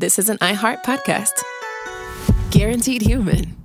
this is an iHeart podcast. Guaranteed human.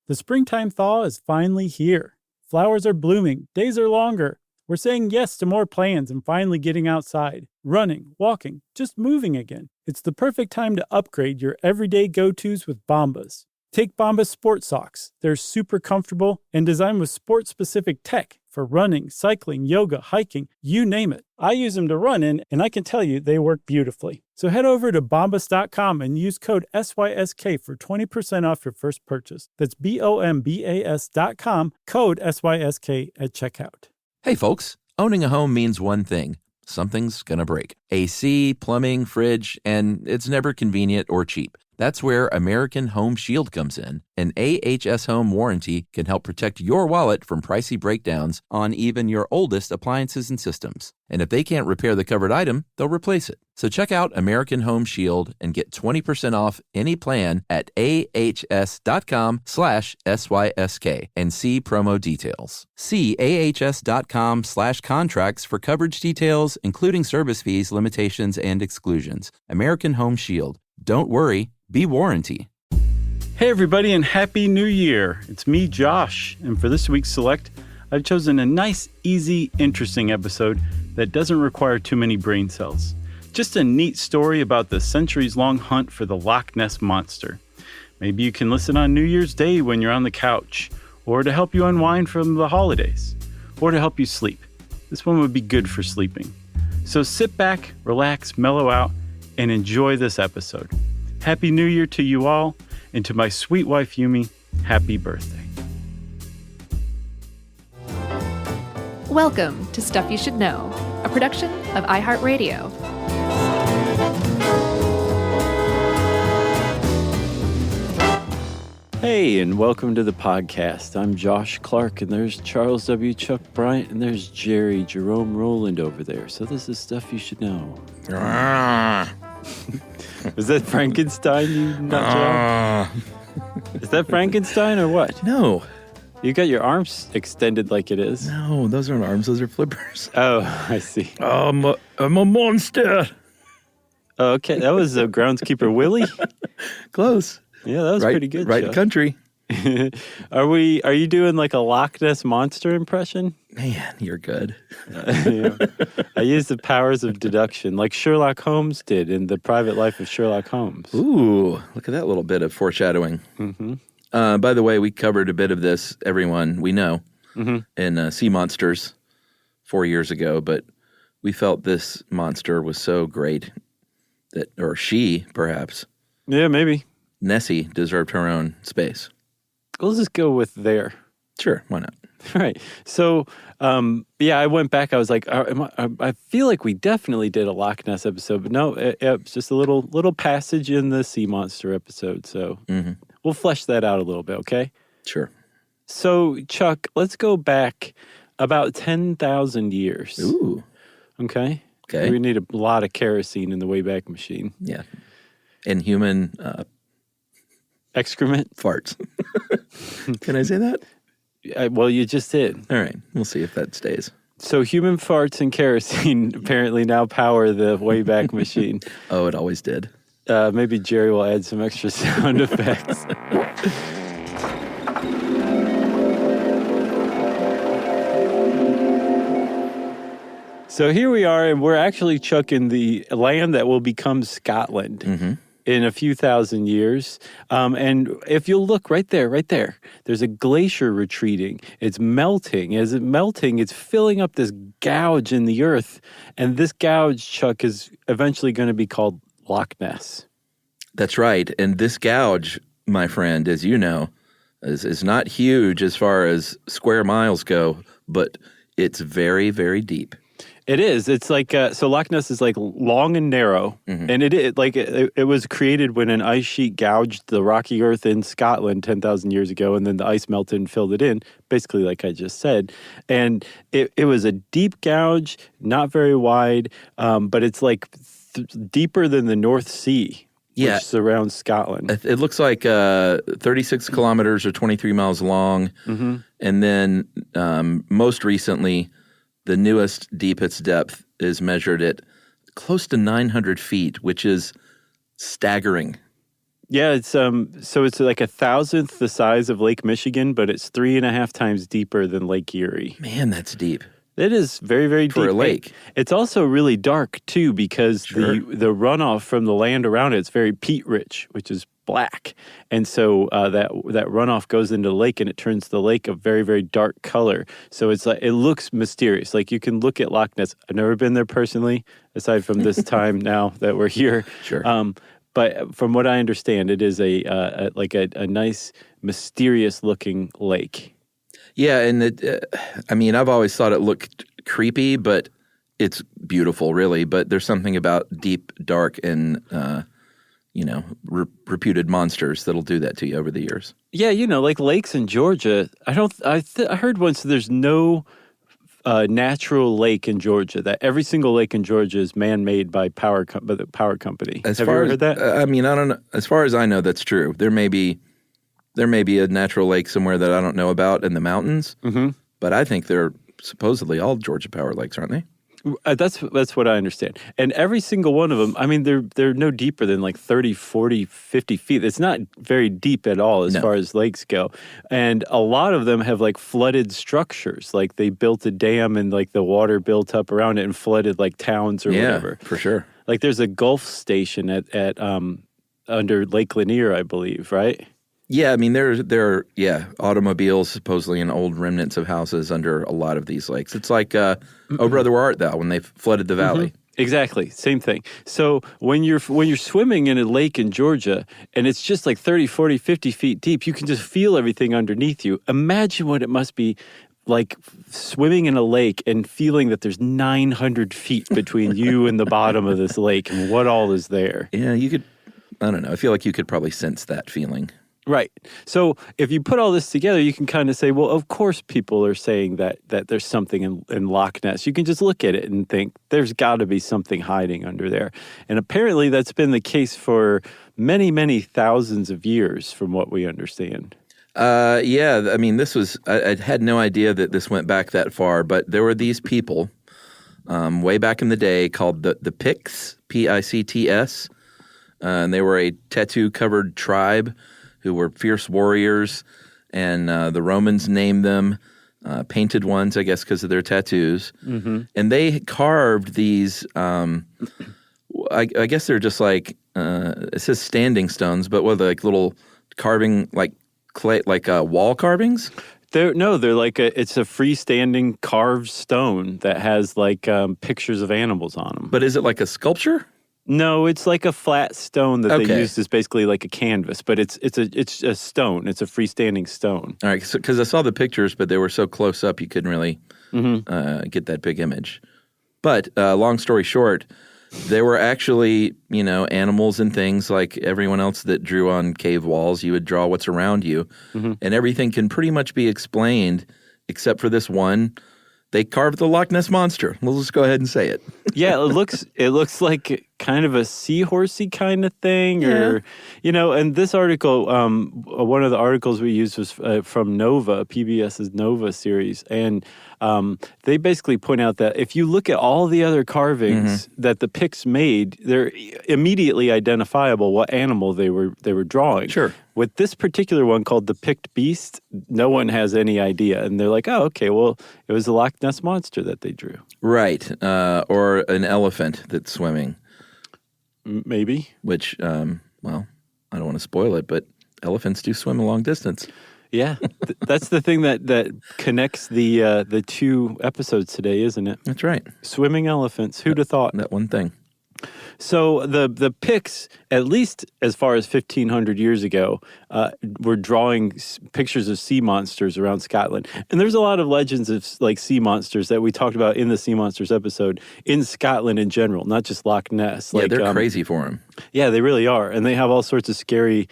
The springtime thaw is finally here. Flowers are blooming, days are longer. We're saying yes to more plans and finally getting outside, running, walking, just moving again. It's the perfect time to upgrade your everyday go-tos with Bombas. Take Bombas sport socks. They're super comfortable and designed with sport-specific tech for running, cycling, yoga, hiking, you name it. I use them to run in, and I can tell you they work beautifully. So head over to bombas.com and use code SYSK for 20% off your first purchase. That's BOMBAS.com, code SYSK at checkout. Hey folks, owning a home means one thing. Something's gonna break. AC, plumbing, fridge, and it's never convenient or cheap. That's where American Home Shield comes in. An AHS Home warranty can help protect your wallet from pricey breakdowns on even your oldest appliances and systems. And if they can't repair the covered item, they'll replace it. So check out American Home Shield and get 20% off any plan at ahs.com/SYSK and see promo details. See ahs.com/contracts for coverage details, including service fees, limitations, and exclusions. American Home Shield. Don't worry. Be warranty. Hey everybody, and Happy New Year. It's me, Josh, and for this week's Select, I've chosen a nice, easy, interesting episode that doesn't require too many brain cells. Just a neat story about the centuries-long hunt for the Loch Ness Monster. Maybe you can listen on New Year's Day when you're on the couch, or to help you unwind from the holidays, or to help you sleep. This one would be good for sleeping. So sit back, relax, mellow out, and enjoy this episode. Happy New Year to you all, and to my sweet wife Yumi, happy birthday. Welcome to Stuff You Should Know, a production of iHeartRadio. Hey, and welcome to the podcast. I'm Josh Clark, and there's Charles W. Chuck Bryant, and there's Jerry Jerome Rowland over there. So this is Stuff You Should Know. Was that Frankenstein, you nut job? Is that Frankenstein or what? No. You got your arms extended like it is. No, those aren't arms. Those are flippers. Oh, I see. I'm a monster. Oh, okay, that was Groundskeeper Willie. Close. Yeah, that was pretty good. Right Chuck. country. Are you doing like a Loch Ness Monster impression? Man, you're good. Yeah. I used the powers of deduction like Sherlock Holmes did in The Private Life of Sherlock Holmes. Ooh, look at that little bit of foreshadowing. Mm-hmm. By the way, we covered a bit of this, everyone we know, in Sea Monsters 4 years ago, but we felt this monster was so great that, or she, perhaps, Yeah, maybe. Nessie deserved her own space. Let's just go with there. Sure, why not? Right. So, I went back. I was like, I feel like we definitely did a Loch Ness episode, but no, it's just a little passage in the Sea Monster episode. So we'll flesh that out a little bit, okay? Sure. So, Chuck, let's go back about 10,000 years. Ooh. Okay? Okay. We need a lot of kerosene in the Wayback Machine. Yeah. And human Excrement? farts. Can I say that? Well, you just did. All right. We'll see if that stays. So human farts and kerosene apparently now power the Wayback Machine. Oh, it always did. Maybe Jerry will add some extra sound effects. So here we are, and we're actually, Chuck, in the land that will become Scotland in a few thousand years. And if you'll look right there, there's a glacier retreating. It's melting. As it's melting, it's filling up this gouge in the earth. And this gouge, Chuck, is eventually going to be called Loch Ness. That's right. And this gouge, my friend, as you know, is not huge as far as square miles go, but it's very, very deep. It is. It's like, so Loch Ness is like long and narrow. And it was created when an ice sheet gouged the rocky earth in Scotland 10,000 years ago, and then the ice melted and filled it in, basically like I just said. And it was a deep gouge, not very wide, but it's like deeper than the North Sea, which surrounds Scotland. It looks like 36 kilometers or 23 miles long. And then most recently, the newest deepest depth is measured at close to 900 feet, which is staggering. Yeah, it's so it's like 1,000th the size of Lake Michigan, but it's 3.5 times deeper than Lake Erie. Man, that's deep. It is very, very deep. For a lake. It's also really dark, too, because Sure. the runoff from the land around it's very peat-rich, which is black. And so that runoff goes into the lake, and it turns the lake a very, very dark color. So it's like it looks mysterious. Like, you can look at Loch Ness. I've never been there personally, aside from this time now that we're here. Sure. But from what I understand, it is a nice, mysterious-looking lake. Yeah, and I've always thought it looked creepy, but it's beautiful, really. But there's something about deep, dark, and reputed monsters that'll do that to you over the years. Yeah, like lakes in Georgia. I heard once there's no natural lake in Georgia. That every single lake in Georgia is man-made by the power company. Have you ever heard that? I don't know. As far as I know, that's true. There may be a natural lake somewhere that I don't know about in the mountains, but I think they're supposedly all Georgia Power lakes, aren't they? That's what I understand. And every single one of them, they're no deeper than like 30, 40, 50 feet. It's not very deep at all as far as lakes go. And a lot of them have like flooded structures. Like they built a dam and like the water built up around it and flooded like towns or whatever. Yeah, for sure. Like there's a Gulf station at under Lake Lanier, I believe, right? Yeah, there are automobiles supposedly and old remnants of houses under a lot of these lakes. It's like, Oh Brother, Where Art Thou, when they flooded the valley. Exactly, same thing. So when you're swimming in a lake in Georgia and it's just like 30, 40, 50 feet deep, you can just feel everything underneath you. Imagine what it must be like swimming in a lake and feeling that there's 900 feet between you and the bottom of this lake and what all is there. Yeah, you could, I don't know, I feel like you could probably sense that feeling. Right. So if you put all this together, you can kind of say, well, of course people are saying that there's something in Loch Ness. You can just look at it and think there's got to be something hiding under there. And apparently that's been the case for many, many thousands of years from what we understand. This was, I had no idea that this went back that far, but there were these people way back in the day called the Picts, Picts, and they were a tattoo-covered tribe who were fierce warriors, and the Romans named them painted ones, I guess, because of their tattoos. Mm-hmm. And they carved these, I guess they're just like, it says standing stones, but with like little carving, like clay, like wall carvings? They're like it's a freestanding carved stone that has like pictures of animals on them. But is it like a sculpture? No, it's like a flat stone that they used as basically like a canvas, but it's a stone. It's a freestanding stone. All right, because I saw the pictures, but they were so close up you couldn't really get that big image. But long story short, there were actually, animals and things like everyone else that drew on cave walls. You would draw what's around you, and everything can pretty much be explained except for this one. They carved the Loch Ness Monster. We'll just go ahead and say it. Yeah, it looks like kind of a seahorsey kind of thing, or And this article, one of the articles we used was from Nova, PBS's Nova series, and they basically point out that if you look at all the other carvings that the Picts made, they're immediately identifiable what animal they were drawing. Sure. With this particular one called the Pict Beast, no one has any idea. And they're like, oh, okay, well, it was the Loch Ness Monster that they drew. Right. Or an elephant that's swimming. Maybe. Which, I don't want to spoil it, but elephants do swim a long distance. Yeah. That's the thing that connects the two episodes today, isn't it? That's right. Swimming elephants. Who'd have thought? That one thing. So the Picts, at least as far as 1,500 years ago, were drawing pictures of sea monsters around Scotland. And there's a lot of legends of like sea monsters that we talked about in the Sea Monsters episode in Scotland in general, not just Loch Ness. Yeah, they're crazy for them. Yeah, they really are. And they have all sorts of scary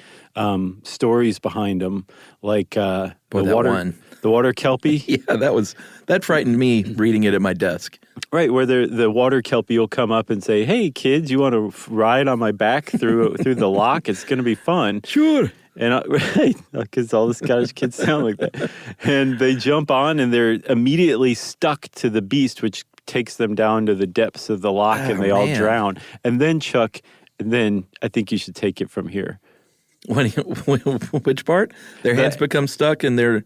stories behind them, like the water kelpie. Yeah, that frightened me reading it at my desk. Right, where the water kelpie will come up and say, "Hey, kids, you want to ride on my back through the loch? It's going to be fun." Sure. And right, because all the Scottish kids sound like that. And they jump on, and they're immediately stuck to the beast, which takes them down to the depths of the loch, and they all drown. And then, Chuck, And then I think you should take it from here. Which part? Their hands become stuck and they're...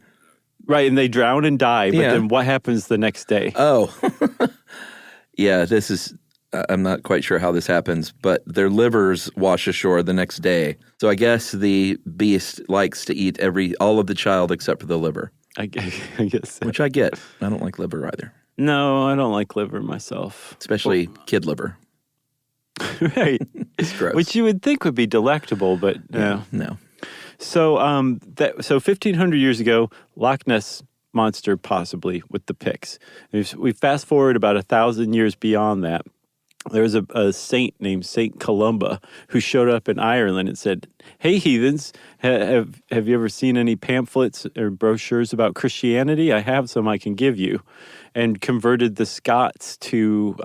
Right, and they drown and die, but Yeah. then what happens the next day? Oh. Yeah, this is... I'm not quite sure how this happens, but their livers wash ashore the next day. So I guess the beast likes to eat all of the child except for the liver. I guess so. Which I get. I don't like liver either. No, I don't like liver myself. Especially kid liver. Right. It's gross. Which you would think would be delectable, but no. No. So 1,500 years ago, Loch Ness Monster possibly with the pics. We fast forward about 1,000 years beyond that. There was a saint named Saint Columba who showed up in Ireland and said, "Hey, heathens, have you ever seen any pamphlets or brochures about Christianity? I have some I can give you," and converted the Scots to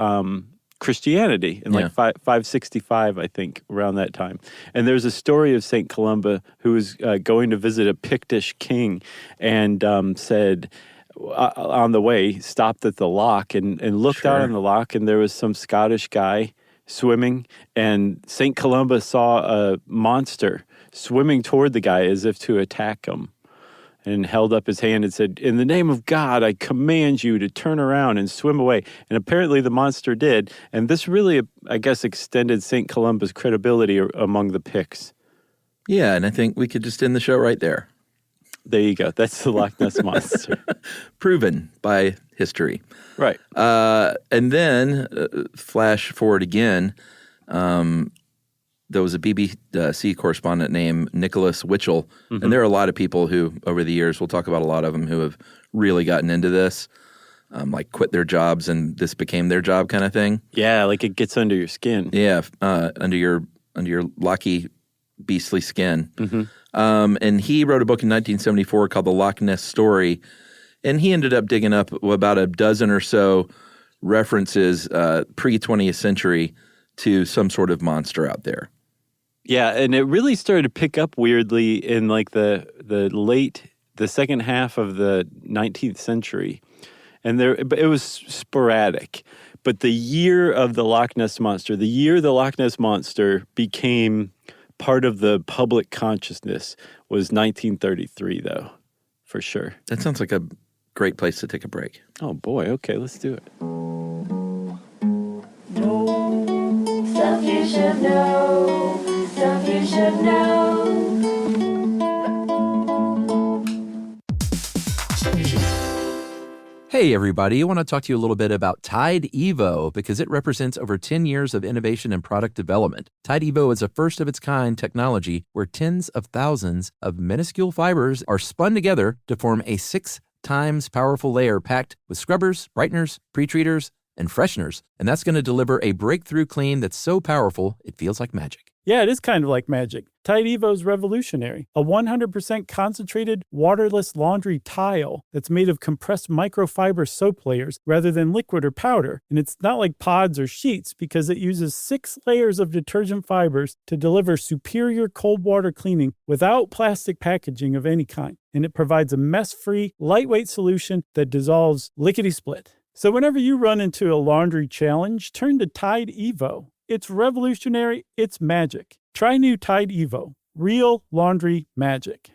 Christianity in 565, I think, around that time. And there's a story of Saint Columba who was going to visit a Pictish king and said, on the way, stopped at the loch and looked out on the loch, and there was some Scottish guy swimming, and St. Columba saw a monster swimming toward the guy as if to attack him, and held up his hand and said, "In the name of God, I command you to turn around and swim away." And apparently the monster did, and this really, I guess, extended St. Columba's credibility among the Picts. Yeah, and I think we could just end the show right there. There you go. That's the Loch Ness Monster. Proven by history. Right. And then, flash forward again, there was a BBC correspondent named Nicholas Witchell, and there are a lot of people who, over the years, we'll talk about a lot of them who have really gotten into this, like quit their jobs and this became their job kind of thing. Yeah, like it gets under your skin. Yeah, under your locky, beastly skin. And he wrote a book in 1974 called The Loch Ness Story, and he ended up digging up about a dozen or so references pre-20th century to some sort of monster out there. Yeah, and it really started to pick up weirdly in like the second half of the 19th century. And it was sporadic. But the year of the Loch Ness Monster, the year the Loch Ness Monster became part of the public consciousness was 1933, though, for sure. That sounds like a great place to take a break. Oh, boy. Okay, let's do it. Stuff you should know. Stuff you should know. Hey, everybody. I want to talk to you a little bit about Tide Evo because it represents over 10 years of innovation and product development. Tide Evo is a first-of-its-kind technology where tens of thousands of minuscule fibers are spun together to form a 6 times powerful layer packed with scrubbers, brighteners, pre-treaters, and fresheners. And that's going to deliver a breakthrough clean that's so powerful, it feels like magic. Yeah, it is kind of like magic. Tide Evo is revolutionary. A 100% concentrated, waterless laundry tile that's made of compressed microfiber soap layers rather than liquid or powder. And it's not like pods or sheets because it uses 6 layers of detergent fibers to deliver superior cold water cleaning without plastic packaging of any kind. And it provides a mess-free, lightweight solution that dissolves lickety-split. So whenever you run into a laundry challenge, turn to Tide Evo. It's revolutionary. It's magic. Try new Tide Evo. Real laundry magic.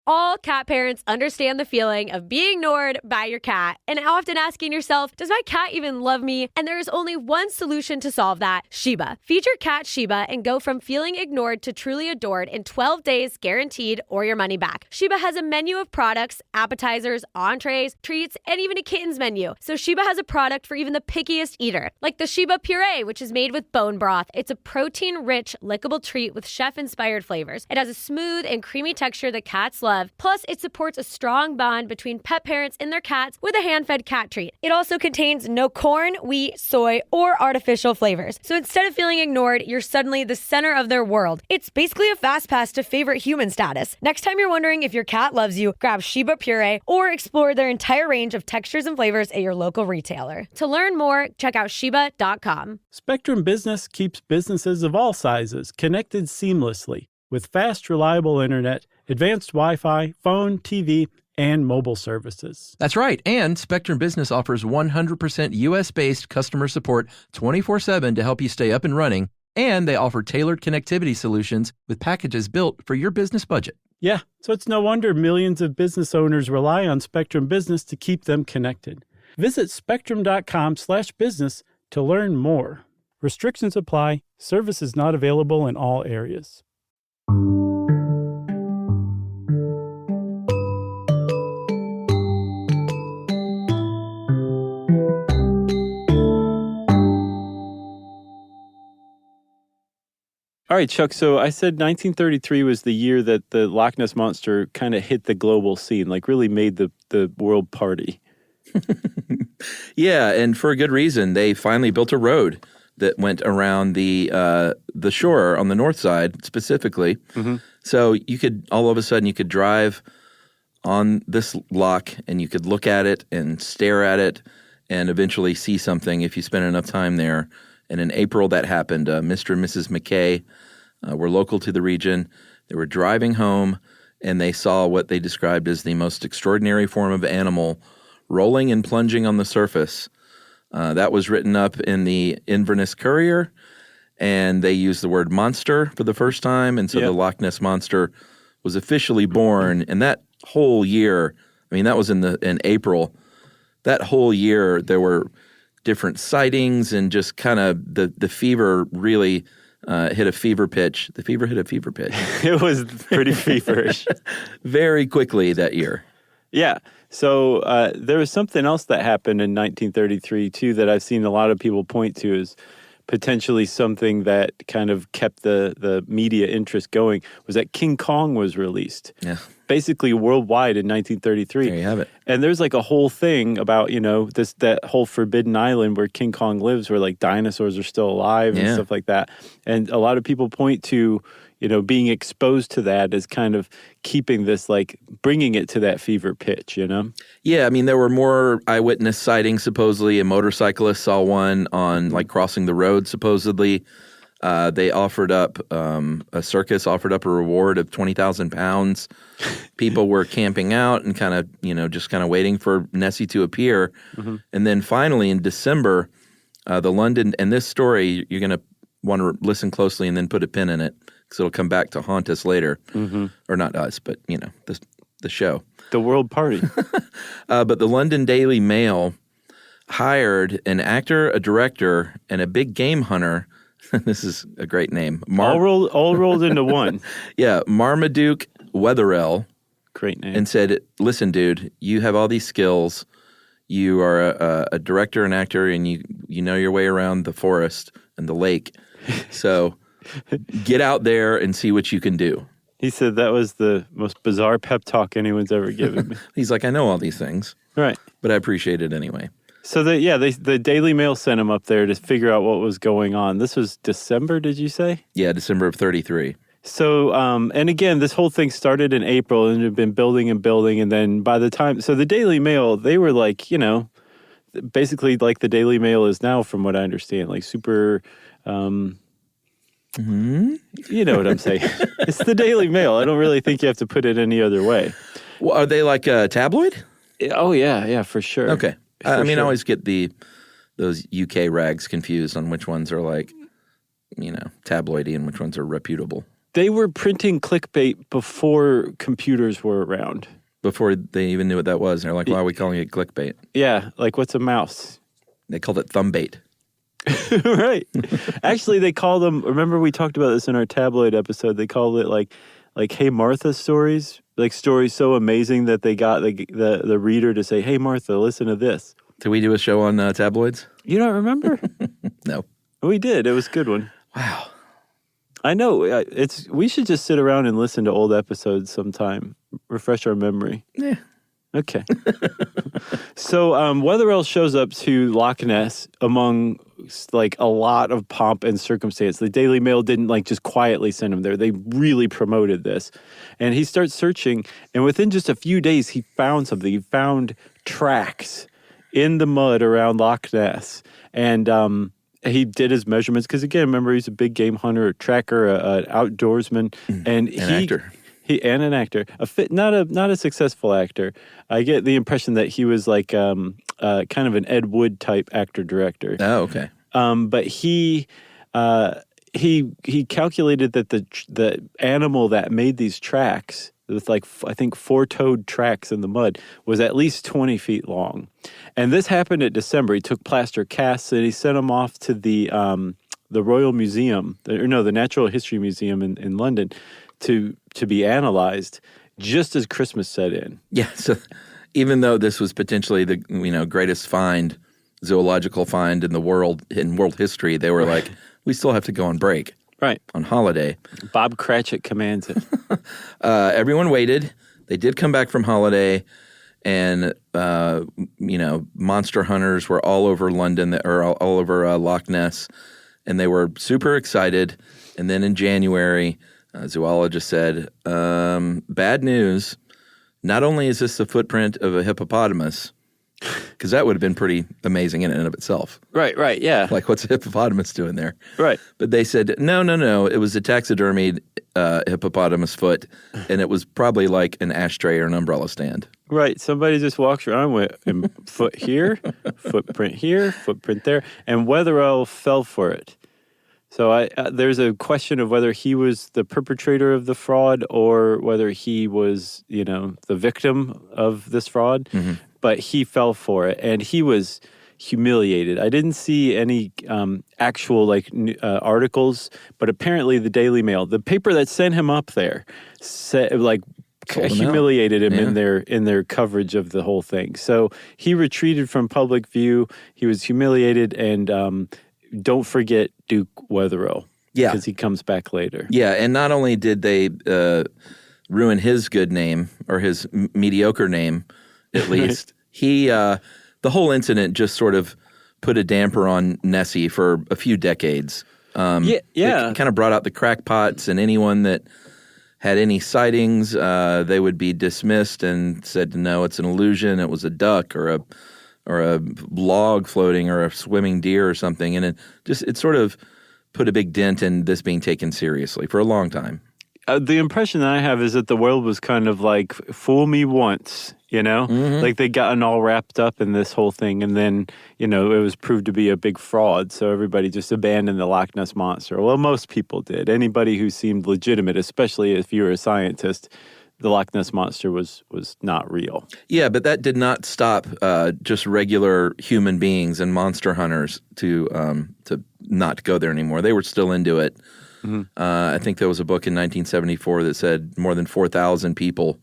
All cat parents understand the feeling of being ignored by your cat and often asking yourself, does my cat even love me? And there is only one solution to solve that, Sheba. Feed your cat Sheba and go from feeling ignored to truly adored in 12 days guaranteed or your money back. Sheba has a menu of products, appetizers, entrees, treats, and even a kittens menu. So Sheba has a product for even the pickiest eater, like the Sheba Puree, which is made with bone broth. It's a protein-rich, lickable treat with chef-inspired flavors. It has a smooth and creamy texture that cats love. Plus, it supports a strong bond between pet parents and their cats with a hand-fed cat treat. It also contains no corn, wheat, soy, or artificial flavors. So instead of feeling ignored, you're suddenly the center of their world. It's basically a fast pass to favorite human status. Next time you're wondering if your cat loves you, grab Sheba Puree or explore their entire range of textures and flavors at your local retailer. To learn more, check out Sheba.com. Spectrum Business keeps businesses of all sizes connected seamlessly with fast, reliable internet, advanced Wi-Fi, phone, TV, and mobile services. That's right. And Spectrum Business offers 100% U.S.-based customer support 24/7 to help you stay up and running. And they offer tailored connectivity solutions with packages built for your business budget. Yeah, so it's no wonder millions of business owners rely on Spectrum Business to keep them connected. Visit spectrum.com/business to learn more. Restrictions apply. Service is not available in all areas. All right, Chuck, so I said 1933 was the year that the Loch Ness Monster kind of hit the global scene, like really made the world party. Yeah, and for a good reason. They finally built a road that went around the shore on the north side specifically. Mm-hmm. So you could, all of a sudden, you could drive on this loch and you could look at it and stare at it and eventually see something if you spent enough time there. And in April, that happened. Mr. and Mrs. McKay were local to the region. They were driving home, and they saw what they described as the most extraordinary form of animal rolling and plunging on the surface. That was written up in the Inverness Courier, and they used the word monster for the first time, and so the Loch Ness Monster was officially born. And that whole year, I mean, that was in April. That whole year, there were different sightings, and just kind of the fever really hit a fever pitch. The fever hit a fever pitch. It was pretty feverish. Very quickly that year. Yeah. So there was something else that happened in 1933, too, that I've seen a lot of people point to as potentially something that kind of kept the media interest going, was that King Kong was released. Yeah. Basically worldwide in 1933. There you have it. And there's like a whole thing about, that whole forbidden island where King Kong lives, where like dinosaurs are still alive and stuff like that. And a lot of people point to, being exposed to that as kind of keeping this, like bringing it to that fever pitch, Yeah, I mean, there were more eyewitness sightings, supposedly. A motorcyclist saw one on, like, crossing the road, supposedly. They offered up, a circus offered up a reward of 20,000 pounds. People were camping out and kind of, just kind of waiting for Nessie to appear. Mm-hmm. And then finally in December, the London, and this story, you're going to want to listen closely and then put a pin in it, because it'll come back to haunt us later. Mm-hmm. Or not us, but, the show. The world party. But the London Daily Mail hired an actor, a director, and a big game hunter. This is a great name. All rolled into one. Yeah, Marmaduke Wetherell. Great name. And said, listen, dude, you have all these skills. You are a director and actor, and you know your way around the forest and the lake. So get out there and see what you can do. He said that was the most bizarre pep talk anyone's ever given me. He's like, I know all these things. Right. But I appreciate it anyway. So the Daily Mail sent him up there to figure out what was going on. This was December, did you say? Yeah, December of 33. So, and again, this whole thing started in April and had been building and building. And then by the time, so the Daily Mail, they were like, basically like the Daily Mail is now, from what I understand, like super, you know what I'm saying? It's the Daily Mail. I don't really think you have to put it any other way. Well, are they like a tabloid? Oh, yeah, for sure. Okay. I always get those UK rags confused on which ones are like, tabloidy and which ones are reputable. They were printing clickbait before computers were around. Before they even knew what that was. They're like, why are we calling it clickbait? Yeah, like what's a mouse? They called it thumbbait. Right. Actually, they call them, remember we talked about this in our tabloid episode, they called it like Hey Martha stories, like stories so amazing that they got the reader to say, hey Martha, listen to this. Did we do a show on tabloids? You don't remember? No. We did. It was a good one. Wow. I know. We should just sit around and listen to old episodes sometime, refresh our memory. Yeah. Okay. So Wetherell shows up to Loch Ness among like a lot of pomp and circumstance. The Daily Mail didn't like just quietly send him there. They really promoted this. And he starts searching, and within just a few days he found something. He found tracks in the mud around Loch Ness. And he did his measurements because, again, remember, he's a big game hunter, a tracker, an outdoorsman. And an actor. And an actor, not a successful actor. I get the impression that he was like kind of an Ed Wood type actor director. Oh, okay. But he calculated that the animal that made these tracks with like I think 4-toed tracks in the mud was at least 20 feet long, and this happened in December. He took plaster casts and he sent them off to the Royal Museum, the Natural History Museum in London, to be analyzed just as Christmas set in. Yeah. So even though this was potentially the greatest zoological find in the world in world history, they were like, we still have to go on break. Right. On holiday. Bob Cratchit commands it. Everyone waited. They did come back from holiday, and monster hunters were all over London or all over Loch Ness, and they were super excited. And then in January, a zoologist said, bad news. Not only is this the footprint of a hippopotamus, because that would have been pretty amazing in and of itself. Right, yeah. Like, what's a hippopotamus doing there? Right. But they said, no. It was a taxidermied hippopotamus foot, and it was probably like an ashtray or an umbrella stand. Right. Somebody just walks around with a foot here, footprint here, footprint there, and Weatherall fell for it. So there's a question of whether he was the perpetrator of the fraud or whether he was, the victim of this fraud. Mm-hmm. But he fell for it, and he was humiliated. I didn't see any actual articles, but apparently the Daily Mail, the paper that sent him up there, humiliated him in their coverage of the whole thing. So he retreated from public view. He was humiliated, and don't forget Duke Weatherall. Yeah, because he comes back later. Yeah, and not only did they ruin his good name or his mediocre name, at least the whole incident just sort of put a damper on Nessie for a few decades. It kind of brought out the crackpots, and anyone that had any sightings, they would be dismissed and said, no, it's an illusion. It was a duck or a log floating or a swimming deer or something. And it sort of put a big dent in this being taken seriously for a long time. The impression that I have is that the world was kind of like, fool me once, Mm-hmm. Like they'd gotten all wrapped up in this whole thing, and then, it was proved to be a big fraud, so everybody just abandoned the Loch Ness Monster. Well, most people did. Anybody who seemed legitimate, especially if you were a scientist, the Loch Ness Monster was not real. Yeah, but that did not stop just regular human beings and monster hunters to not go there anymore. They were still into it. Mm-hmm. I think there was a book in 1974 that said more than 4,000 people,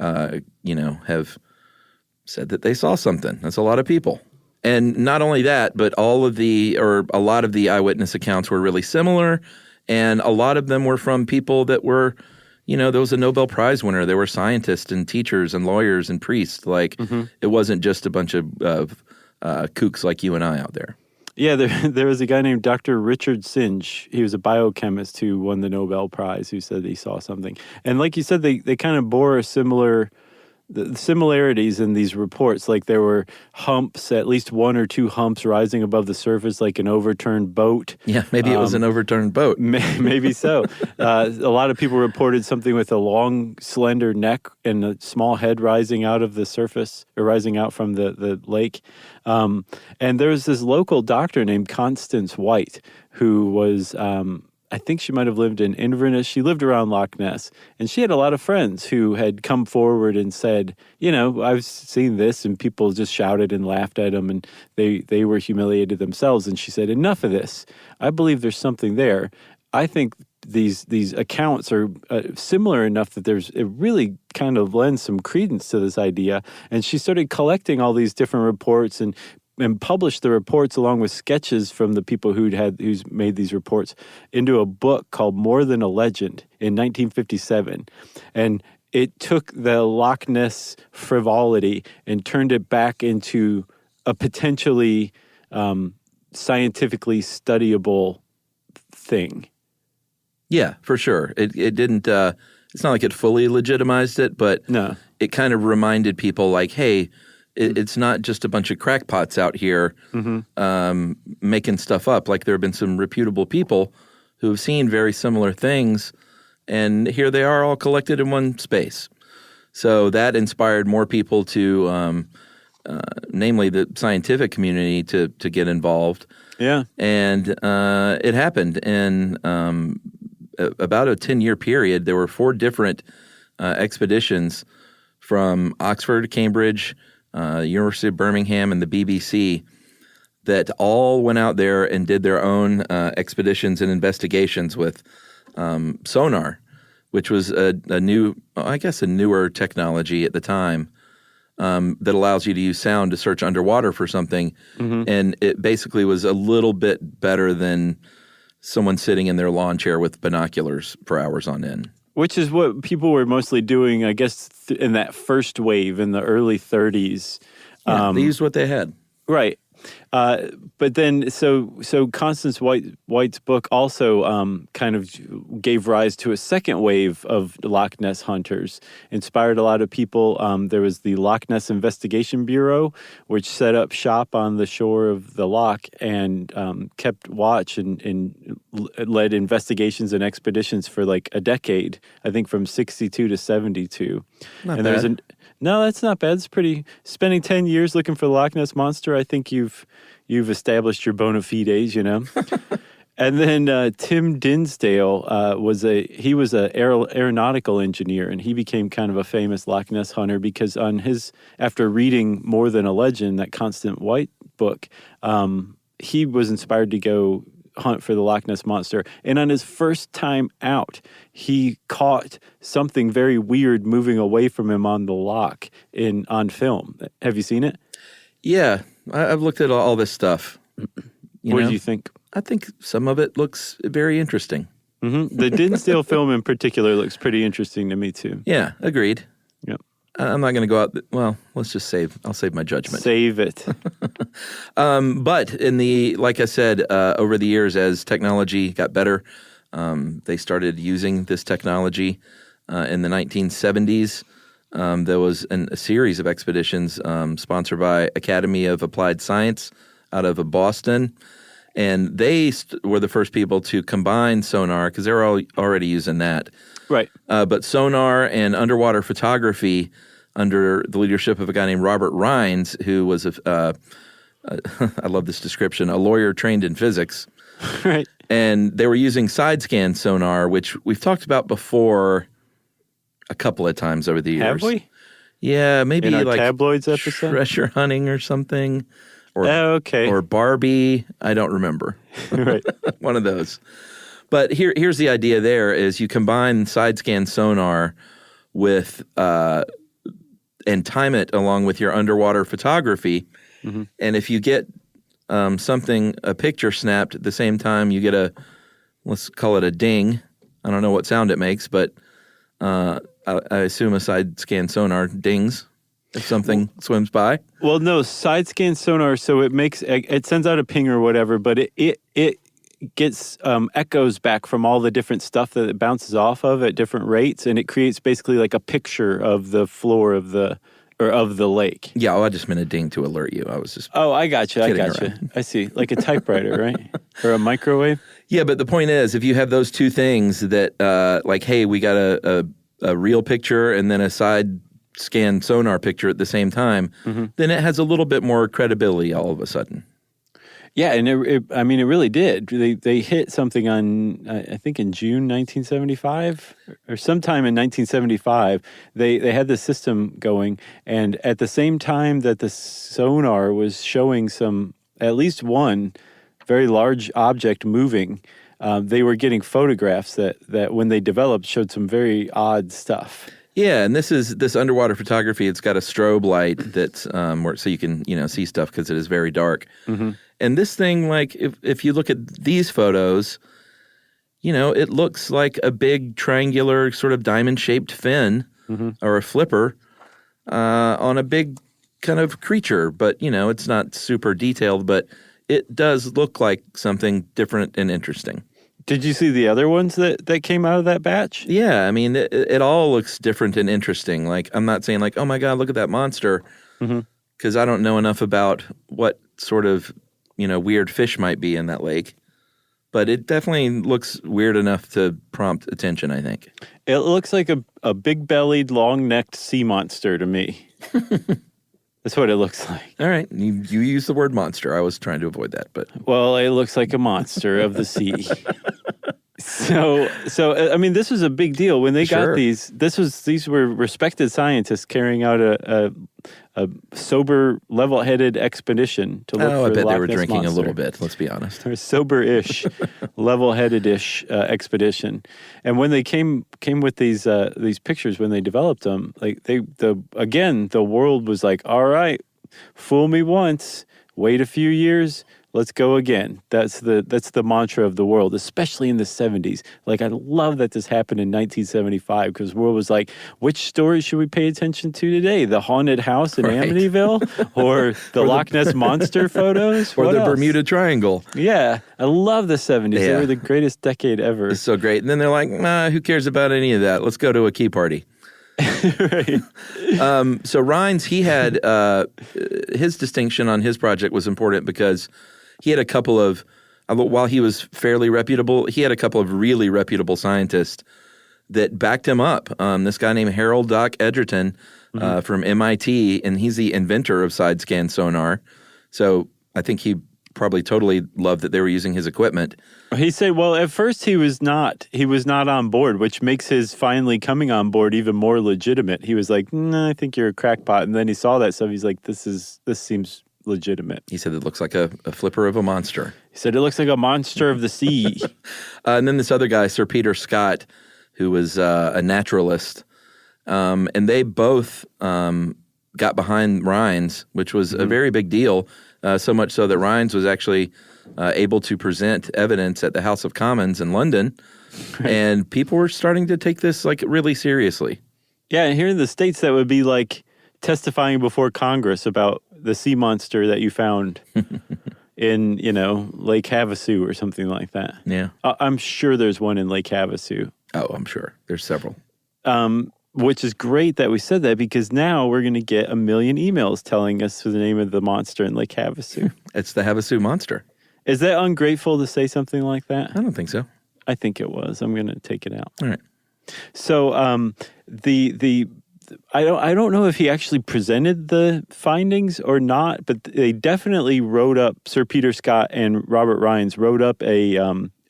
have said that they saw something. That's a lot of people. And not only that, but a lot of the eyewitness accounts were really similar, and a lot of them were from people that were, there was a Nobel Prize winner. There were scientists and teachers and lawyers and priests. Like, It wasn't just a bunch of kooks like you and I out there. Yeah, there was a guy named Dr. Richard Singe. He was a biochemist who won the Nobel Prize, who said he saw something. And like you said, they kind of bore the similarities in these reports. Like there were humps, at least one or two humps rising above the surface like an overturned boat. Yeah, maybe it was an overturned boat. Maybe so. A lot of people reported something with a long, slender neck and a small head rising out of the surface, or rising out from the lake. And there was this local doctor named Constance White who was... I think she might have lived in Inverness. She lived around Loch Ness, and she had a lot of friends who had come forward and said, I've seen this, and people just shouted and laughed at them, and they were humiliated themselves. And she said, enough of this. I believe there's something there. I think these accounts are similar enough that it really kind of lends some credence to this idea. And she started collecting all these different reports and published the reports along with sketches from the people who's made these reports into a book called More Than a Legend in 1957. And it took the Loch Ness frivolity and turned it back into a potentially scientifically studyable thing. Yeah, for sure. It didn't, it's not like it fully legitimized it, but no. It kind of reminded people like, hey, it's not just a bunch of crackpots out here making stuff up. Like there have been some reputable people who have seen very similar things And here they are all collected in one space. So that inspired more people to, namely the scientific community, to get involved. Yeah. And it happened in about a 10-year period. There were 4 different expeditions from Oxford, Cambridge, University of Birmingham, and the BBC that all went out there and did their own expeditions and investigations with sonar, which was a newer technology at the time that allows you to use sound to search underwater for something. And it basically was a little bit better than someone sitting in their lawn chair with binoculars for hours on end. Which is what people were mostly doing, I guess, in that first wave in the early 30s. Yeah, they used what they had. Right. But then, so Constance White's book also kind of gave rise to a second wave of Loch Ness hunters, inspired a lot of people. There was the Loch Ness Investigation Bureau, which set up shop on the shore of the loch and kept watch and led investigations and expeditions for like a decade, I think from 62 to 72. Not and bad. No, that's not bad. It's pretty. Spending 10 years looking for the Loch Ness Monster, I think you've established your bona fides, you know. And then Tim Dinsdale was a aeronautical engineer, and he became kind of a famous Loch Ness hunter because after reading More Than a Legend, that Constance White book, he was inspired to go hunt for the Loch Ness Monster. And on his first time out, he caught something very weird moving away from him on the loch on film. Have you seen it? Yeah, I've looked at all this stuff. What do you think? I think some of it looks very interesting. Mm-hmm. The Dinsdale film in particular looks pretty interesting to me too. Yeah, agreed. Yep. I'm not going to go out. Well, let's just I'll save my judgment. Save it. But like I said, over the years, as technology got better, they started using this technology. In the 1970s, there was a series of expeditions sponsored by Academy of Applied Science out of Boston. And they were the first people to combine sonar because they were already using that. Right. But sonar and underwater photography under the leadership of a guy named Robert Rines, who was, I love this description, a lawyer trained in physics. Right. And they were using side-scan sonar, which we've talked about before a couple of times over the years. Have we? Yeah, maybe in our like tabloids episode? treasure hunting or something. Or, okay. Or Barbie. I don't remember. Right. One of those. But here's the idea there is you combine side-scan sonar with and time it along with your underwater photography. Mm-hmm. And if you get a picture snapped at the same time, you get let's call it a ding. I don't know what sound it makes, but I assume a side-scan sonar dings if something swims by. Well, no, side-scan sonar, so it sends out a ping or whatever, but it gets echoes back from all the different stuff that it bounces off of at different rates, and it creates basically like a picture of the floor of the lake. Yeah, I just meant a ding to alert you. I was just I got you. I see. Like a typewriter, right? Or a microwave? Yeah, but the point is, if you have those two things that, like, hey, we got a real picture and then a side scan sonar picture at the same time, mm-hmm. then it has a little bit more credibility all of a sudden. Yeah, and it really did. They hit something on, I think in June 1975, or sometime in 1975, they had the system going, and at the same time that the sonar was showing at least one very large object moving, they were getting photographs that when they developed showed some very odd stuff. Yeah, and this underwater photography. It's got a strobe light that's so you can see stuff because it is very dark. Mm-hmm. And this thing, like if you look at these photos, it looks like a big triangular sort of diamond-shaped fin mm-hmm. or a flipper on a big kind of creature. But it's not super detailed, but it does look like something different and interesting. Did you see the other ones that came out of that batch? Yeah, I mean, it all looks different and interesting. Like, I'm not saying like, oh my God, look at that monster, because I don't know enough about what sort of, weird fish might be in that lake. but it definitely looks weird enough to prompt attention, I think. It looks like a big-bellied, long-necked sea monster to me. That's what it looks like. All right. You use the word monster. I was trying to avoid that, but... Well, it looks like a monster of the sea. So I mean, this was a big deal when they got these. These were respected scientists carrying out a sober, level-headed expedition to look for the Loch Ness Monster. I bet they were drinking a little bit. Let's be honest. Or sober-ish, level-headed-ish expedition. And when they came with these pictures, when they developed them, like the world was like, all right, fool me once, wait a few years. Let's go again. That's the mantra of the world, especially in the 70s. Like, I love that this happened in 1975 because the world was like, which story should we pay attention to today? The haunted house in Amityville? Or the Loch Ness Monster photos? Or what the else? Bermuda Triangle. Yeah. I love the 70s. Yeah. They were the greatest decade ever. It's so great. And then they're like, nah, who cares about any of that? Let's go to a key party. Right. So Rines, he had his distinction on his project was important because he had a couple of, while he was fairly reputable, he had a couple of really reputable scientists that backed him up. This guy named Harold Doc Edgerton from MIT, and he's the inventor of side scan sonar. So I think he probably totally loved that they were using his equipment. He said, well, at first he was not on board, which makes his finally coming on board even more legitimate. He was like, nah, I think you're a crackpot. And then he saw that stuff. He's like, this seems legitimate. He said it looks like a flipper of a monster. He said it looks like a monster of the sea. And then this other guy, Sir Peter Scott, who was a naturalist, and they both got behind Rines, which was a very big deal, so much so that Rines was actually able to present evidence at the House of Commons in London, and people were starting to take this like really seriously. Yeah, and here in the States, that would be like testifying before Congress about the sea monster that you found in, Lake Havasu or something like that. Yeah. I'm sure there's one in Lake Havasu. Oh, I'm sure. There's several. Which is great that we said that because now we're going to get 1 million emails telling us the name of the monster in Lake Havasu. It's the Havasu Monster. Is that ungrateful to say something like that? I don't think so. I think it was. I'm going to take it out. All right. So I don't know if he actually presented the findings or not, but they definitely wrote up, Sir Peter Scott and Robert Rines wrote up a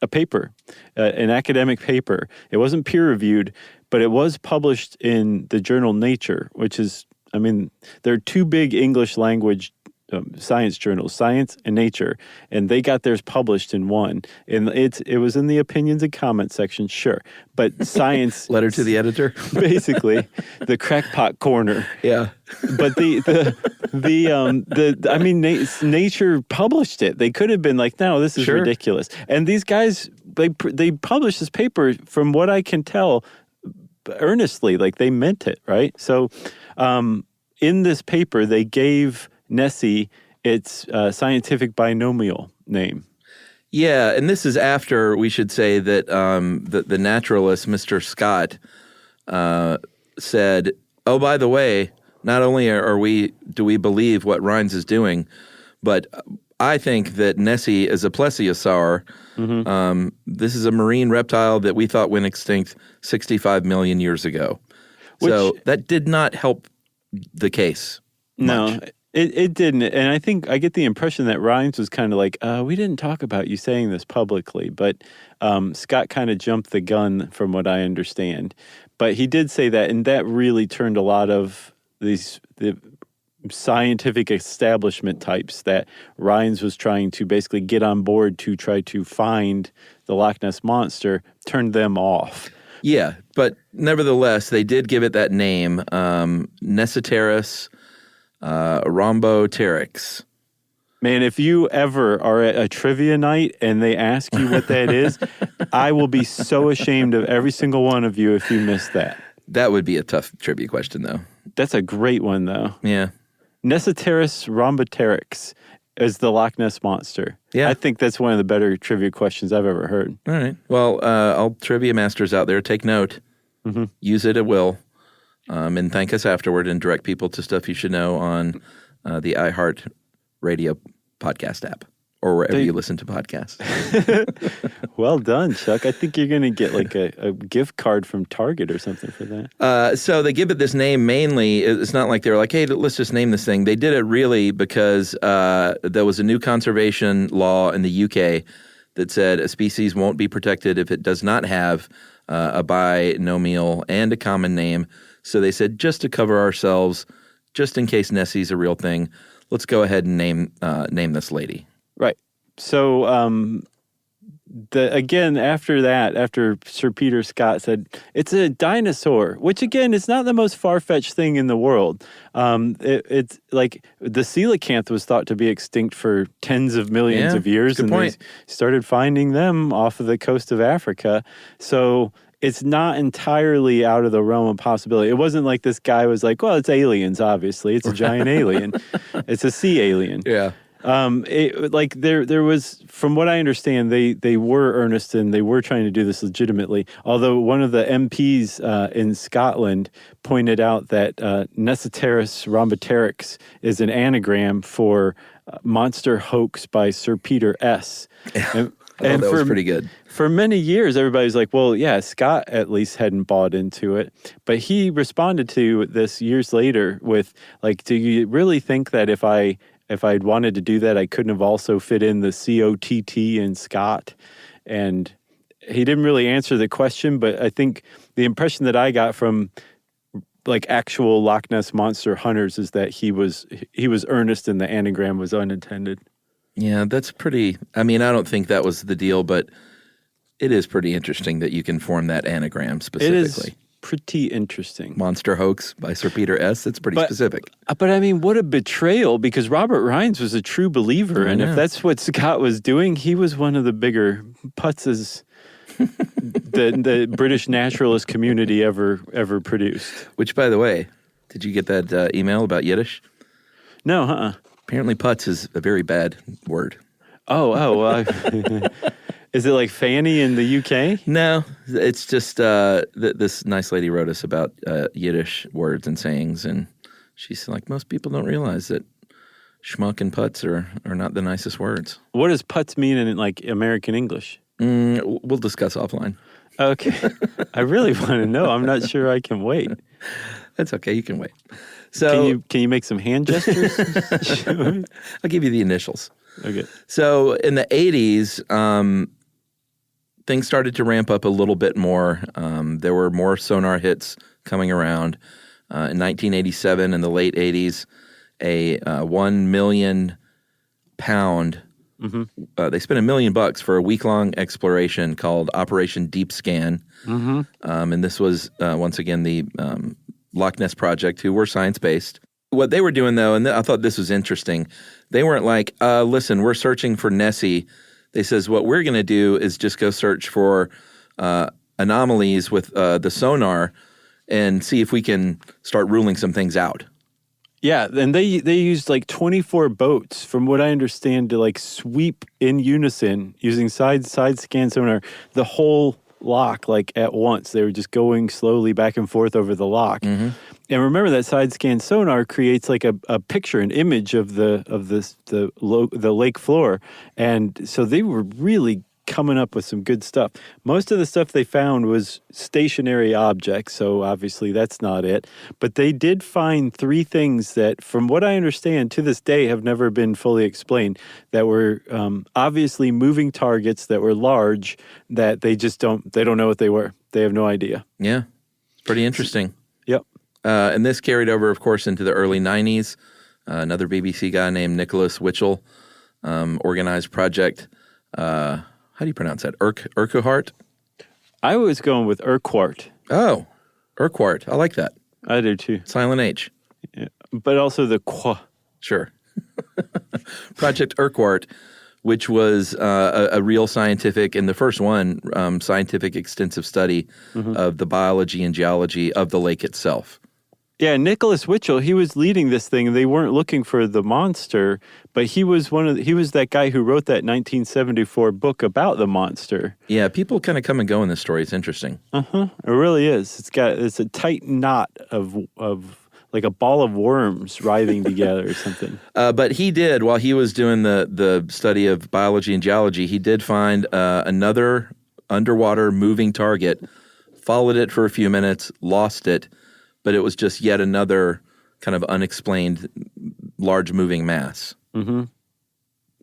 paper, an academic paper. It wasn't peer-reviewed, but it was published in the journal Nature, which is, there are two big English language science journals, Science and Nature, and they got theirs published in one. And it was in the opinions and comments section, sure, but Science letter to the editor, basically the crackpot corner. Yeah, but Nature published it. They could have been like, no, this is ridiculous. And these guys, they published this paper, from what I can tell, earnestly, like they meant it, right? So, in this paper, they gave Nessie its scientific binomial name. Yeah, and this is after, we should say, that the naturalist, Mr. Scott, said, oh, by the way, not only do we believe what Rines is doing, but I think that Nessie is a plesiosaur. Mm-hmm. This is a marine reptile that we thought went extinct 65 million years ago. So that did not help the case much. No, it didn't. And I think I get the impression that Rines was kind of like, we didn't talk about you saying this publicly, but Scott kind of jumped the gun from what I understand. But he did say that, and that really turned a lot of the scientific establishment types that Rines was trying to basically get on board to try to find the Loch Ness Monster, turned them off. Yeah, but nevertheless, they did give it that name, Nessiteris rhomboteryx. Man, if you ever are at a trivia night and they ask you what that is, I will be so ashamed of every single one of you if you miss that. That would be a tough trivia question, though. That's a great one, though. Yeah. Nessiteris rhomboteryx is the Loch Ness Monster. Yeah. I think that's one of the better trivia questions I've ever heard. All right. Well, all trivia masters out there, take note. Mm-hmm. Use it at will. And thank us afterward and direct people to stuff you should know on the iHeart Radio podcast app or wherever you listen to podcasts. Well done, Chuck. I think you're going to get like a gift card from Target or something for that. So they give it this name mainly. It's not like they're like, hey, let's just name this thing. They did it really because there was a new conservation law in the UK that said a species won't be protected if it does not have a binomial and a common name. So they said, just to cover ourselves, just in case Nessie's a real thing, let's go ahead and name this lady. Right. So after Sir Peter Scott said it's a dinosaur, which again is not the most far-fetched thing in the world. It's like the coelacanth was thought to be extinct for tens of millions of years, and they started finding them off of the coast of Africa. So it's not entirely out of the realm of possibility. It wasn't like this guy was like, well, it's aliens, obviously. It's a giant alien. It's a sea alien. Yeah. There was, from what I understand, they were earnest and they were trying to do this legitimately. Although one of the MPs in Scotland pointed out that Nessiteris rhomboteryx is an anagram for monster hoax by Sir Peter S. Yeah. That was pretty good. For many years, everybody's like, well, yeah, Scott at least hadn't bought into it. But he responded to this years later with, like, do you really think that if I'd wanted to do that, I couldn't have also fit in the COTT in Scott? And he didn't really answer the question, but I think the impression that I got from like actual Loch Ness Monster hunters is that he was earnest and the anagram was unintended. Yeah, that's pretty, I mean, I don't think that was the deal, but it is pretty interesting that you can form that anagram specifically. It is pretty interesting. Monster hoax by Sir Peter S. It's pretty specific. But I mean, what a betrayal, because Robert Rhines was a true believer. And if that's what Scott was doing, he was one of the bigger putzes the British naturalist community ever produced. Which, by the way, did you get that email about Yiddish? No, Apparently putz is a very bad word. Well, is it like Fanny in the UK? No, it's just this nice lady wrote us about Yiddish words and sayings, and she's like, most people don't realize that schmuck and putz are not the nicest words. What does putz mean in like American English? We'll discuss offline. Okay. I really want to know. I'm not sure I can wait. That's okay. You can wait. So can you make some hand gestures? I'll give you the initials. Okay. So in the 80s, things started to ramp up a little bit more. There were more sonar hits coming around. In 1987, in the late 80s, a £1 million they spent $1 million for a week-long exploration called Operation Deep Scan. And this was, once again, the Loch Ness Project, who were science-based. What they were doing, though, and I thought this was interesting, they weren't like, listen, we're searching for Nessie. They says, what we're going to do is just go search for anomalies with the sonar and see if we can start ruling some things out. Yeah, and they used like 24 boats, from what I understand, to like sweep in unison using side scan sonar the whole loch like at once. They were just going slowly back and forth over the loch. And remember that side scan sonar creates like a picture, an image of the lake floor, and so they were really coming up with some good stuff. Most of the stuff they found was stationary objects, so obviously that's not it. But they did find 3 things that, from what I understand, to this day have never been fully explained, that were obviously moving targets that were large, that they don't know what they were. They have no idea. Yeah, pretty interesting. Yep. And this carried over, of course, into the early 90s. Another BBC guy named Nicholas Witchell organized Project how do you pronounce that? Urquhart? I was going with Urquhart. Oh, Urquhart. I like that. I do too. Silent H. Yeah. But also the qua. Sure. Project Urquhart, which was a real scientific, and the first one, scientific extensive study of the biology and geology of the lake itself. Yeah, Nicholas Witchell, he was leading this thing. They weren't looking for the monster, but he was that guy who wrote that 1974 book about the monster. Yeah, people kind of come and go in this story. It's interesting. It really is. It's a tight knot of like a ball of worms writhing together or something. But he did, while he was doing the study of biology and geology, he did find another underwater moving target, followed it for a few minutes, lost it, but it was just yet another kind of unexplained large moving mass. Mm-hmm.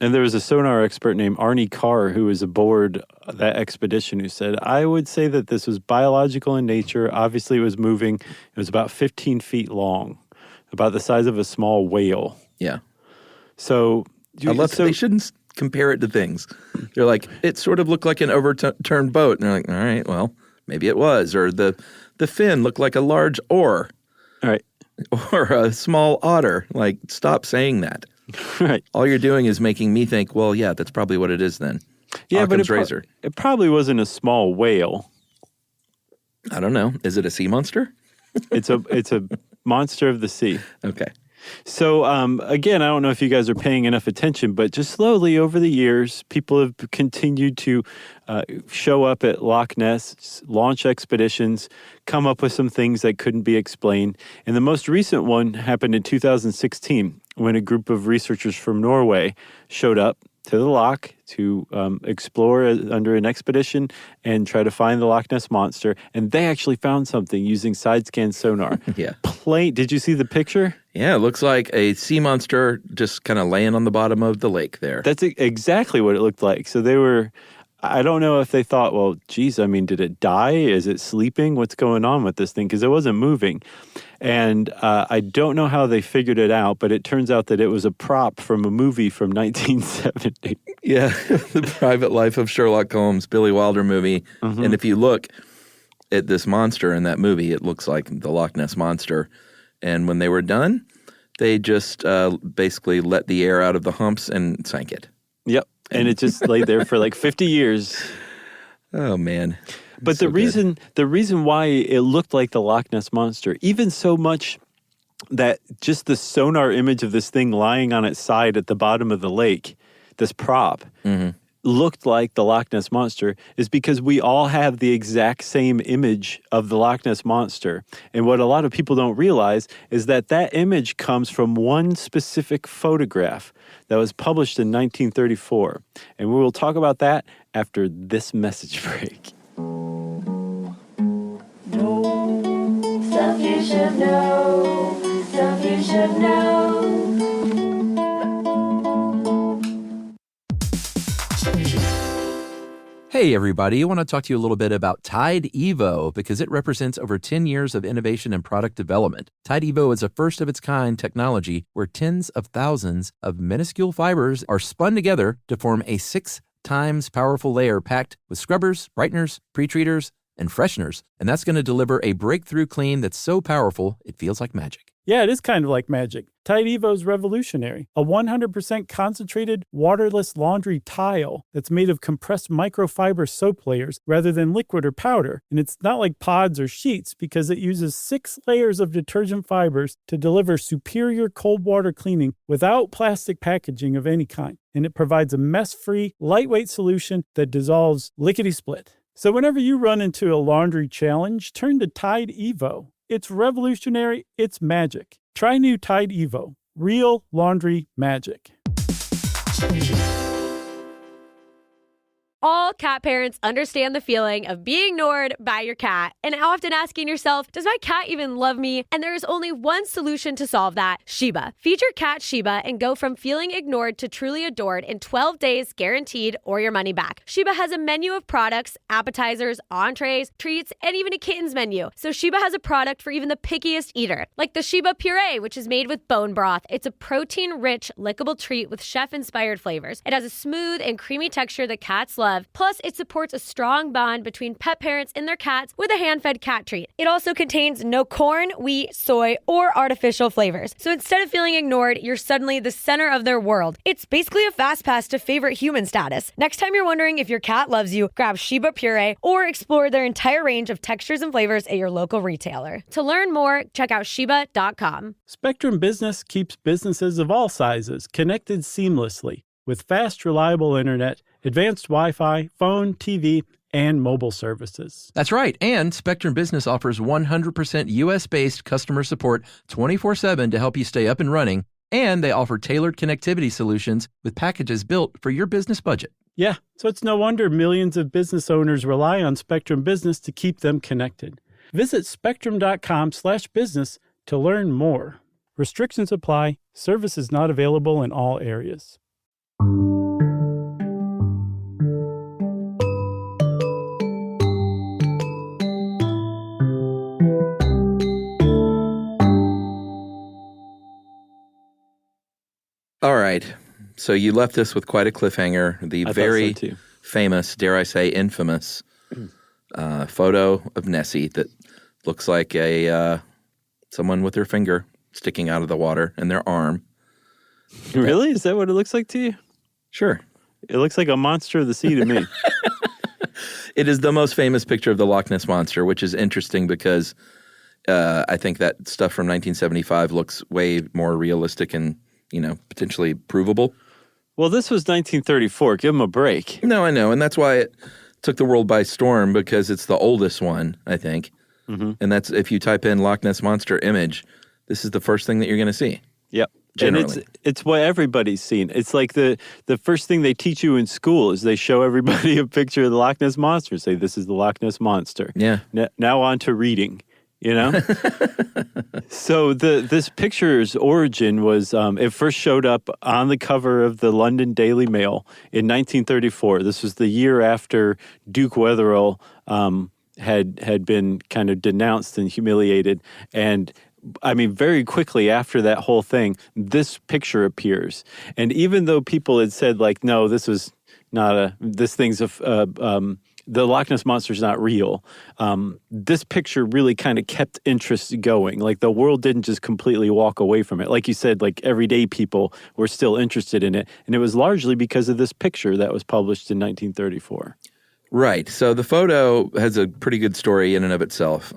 And there was a sonar expert named Arnie Carr who was aboard that expedition who said, I would say that this was biological in nature. Obviously, it was moving. It was about 15 feet long, about the size of a small whale. Yeah. So I love that they shouldn't compare it to things. They're like, it sort of looked like an overturned boat. And they're like, all right, well, maybe it was. Or the fin looked like a large oar. All right. Or a small otter. Like, stop saying that. Right. All you're doing is making me think, well, yeah, that's probably what it is then. Yeah, Occam's but razor. It probably wasn't a small whale. I don't know. Is it a sea monster? It's a monster of the sea. Okay. So, again, I don't know if you guys are paying enough attention, but just slowly over the years, people have continued to show up at Loch Ness, launch expeditions, come up with some things that couldn't be explained. And the most recent one happened in 2016 when a group of researchers from Norway showed up to the loch to explore under an expedition and try to find the Loch Ness Monster. And they actually found something using side-scan sonar. Yeah. Did you see the picture? Yeah, it looks like a sea monster just kind of laying on the bottom of the lake there. That's exactly what it looked like. So they were, I don't know if they thought, well, geez, I mean, did it die? Is it sleeping? What's going on with this thing? Because it wasn't moving. And I don't know how they figured it out, but it turns out that it was a prop from a movie from 1970. Yeah, The Private Life of Sherlock Holmes, Billy Wilder movie. Mm-hmm. And if you look at this monster in that movie, it looks like the Loch Ness Monster. And when they were done, they just basically let the air out of the humps and sank it. Yep. And it just lay there for like 50 years. Oh, man. But the reason why it looked like the Loch Ness Monster, even so much that just the sonar image of this thing lying on its side at the bottom of the lake, this prop, looked like the Loch Ness Monster, is because we all have the exact same image of the Loch Ness Monster. And what a lot of people don't realize is that that image comes from one specific photograph that was published in 1934. And we will talk about that after this message break. Stuff you should know, stuff you should know. Hey, everybody. I want to talk to you a little bit about Tide Evo because it represents over 10 years of innovation and product development. Tide Evo is a first-of-its-kind technology where tens of thousands of minuscule fibers are spun together to form a 6 times powerful layer packed with scrubbers, brighteners, pre-treaters, and fresheners. And that's going to deliver a breakthrough clean that's so powerful, it feels like magic. Yeah, it is kind of like magic. Tide Evo is revolutionary. A 100% concentrated, waterless laundry tile that's made of compressed microfiber soap layers rather than liquid or powder. And it's not like pods or sheets because it uses 6 layers of detergent fibers to deliver superior cold water cleaning without plastic packaging of any kind. And it provides a mess-free, lightweight solution that dissolves lickety-split. So whenever you run into a laundry challenge, turn to Tide Evo. It's revolutionary. It's magic. Try new Tide Evo. Real laundry magic. All cat parents understand the feeling of being ignored by your cat and often asking yourself, does my cat even love me? And there is only one solution to solve that, Sheba. Feed your cat Sheba and go from feeling ignored to truly adored in 12 days guaranteed or your money back. Sheba has a menu of products, appetizers, entrees, treats, and even a kittens menu. So Sheba has a product for even the pickiest eater, like the Sheba Puree, which is made with bone broth. It's a protein-rich, lickable treat with chef-inspired flavors. It has a smooth and creamy texture that cats love. Plus, it supports a strong bond between pet parents and their cats with a hand-fed cat treat. It also contains no corn, wheat, soy, or artificial flavors. So instead of feeling ignored, you're suddenly the center of their world. It's basically a fast pass to favorite human status. Next time you're wondering if your cat loves you, grab Sheba Puree or explore their entire range of textures and flavors at your local retailer. To learn more, check out Sheba.com. Spectrum Business keeps businesses of all sizes connected seamlessly with fast, reliable internet, advanced Wi-Fi, phone, TV, and mobile services. That's right. And Spectrum Business offers 100% U.S.-based customer support 24/7 to help you stay up and running. And they offer tailored connectivity solutions with packages built for your business budget. Yeah, so it's no wonder millions of business owners rely on Spectrum Business to keep them connected. Visit spectrum.com/business to learn more. Restrictions apply. Service is not available in all areas. All right. So you left us with quite a cliffhanger. The very famous, dare I say, infamous photo of Nessie that looks like someone with their finger sticking out of the water and their arm. Really? Is that what it looks like to you? Sure. It looks like a monster of the sea to me. It is the most famous picture of the Loch Ness Monster, which is interesting because I think that stuff from 1975 looks way more realistic and, potentially provable. Well, this was 1934. Give them a break. No, I know. And that's why it took the world by storm, because it's the oldest one, I think. Mm-hmm. And that's, if you type in Loch Ness Monster image, this is the first thing that you're going to see. Yep. Generally. And it's what everybody's seen. It's like the first thing they teach you in school is they show everybody a picture of the Loch Ness Monster. Say, this is the Loch Ness Monster. Yeah. Now on to reading. So this picture's origin was it first showed up on the cover of the London Daily Mail in 1934. This was the year after Duke Wetherell had been kind of denounced and humiliated. And I mean, very quickly after that whole thing, this picture appears. And even though people had said, like, no, this was not the Loch Ness Monster is not real. This picture really kind of kept interest going. Like, the world didn't just completely walk away from it. Like you said, like, everyday people were still interested in it. And it was largely because of this picture that was published in 1934. Right. So the photo has a pretty good story in and of itself.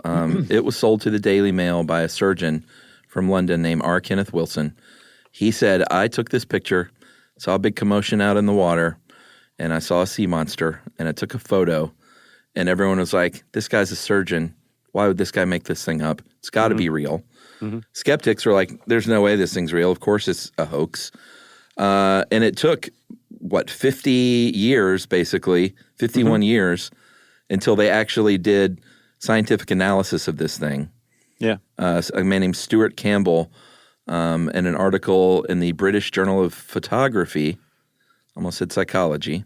It was sold to the Daily Mail by a surgeon from London named R. Kenneth Wilson. He said, I took this picture, saw a big commotion out in the water, and I saw a sea monster, and I took a photo, and everyone was like, this guy's a surgeon. Why would this guy make this thing up? It's got to be real. Mm-hmm. Skeptics are like, there's no way this thing's real. Of course it's a hoax. And it took, 50 years, basically, 51 years, until they actually did scientific analysis of this thing. Yeah. A man named Stuart Campbell, in an article in the British Journal of Photography, almost said psychology.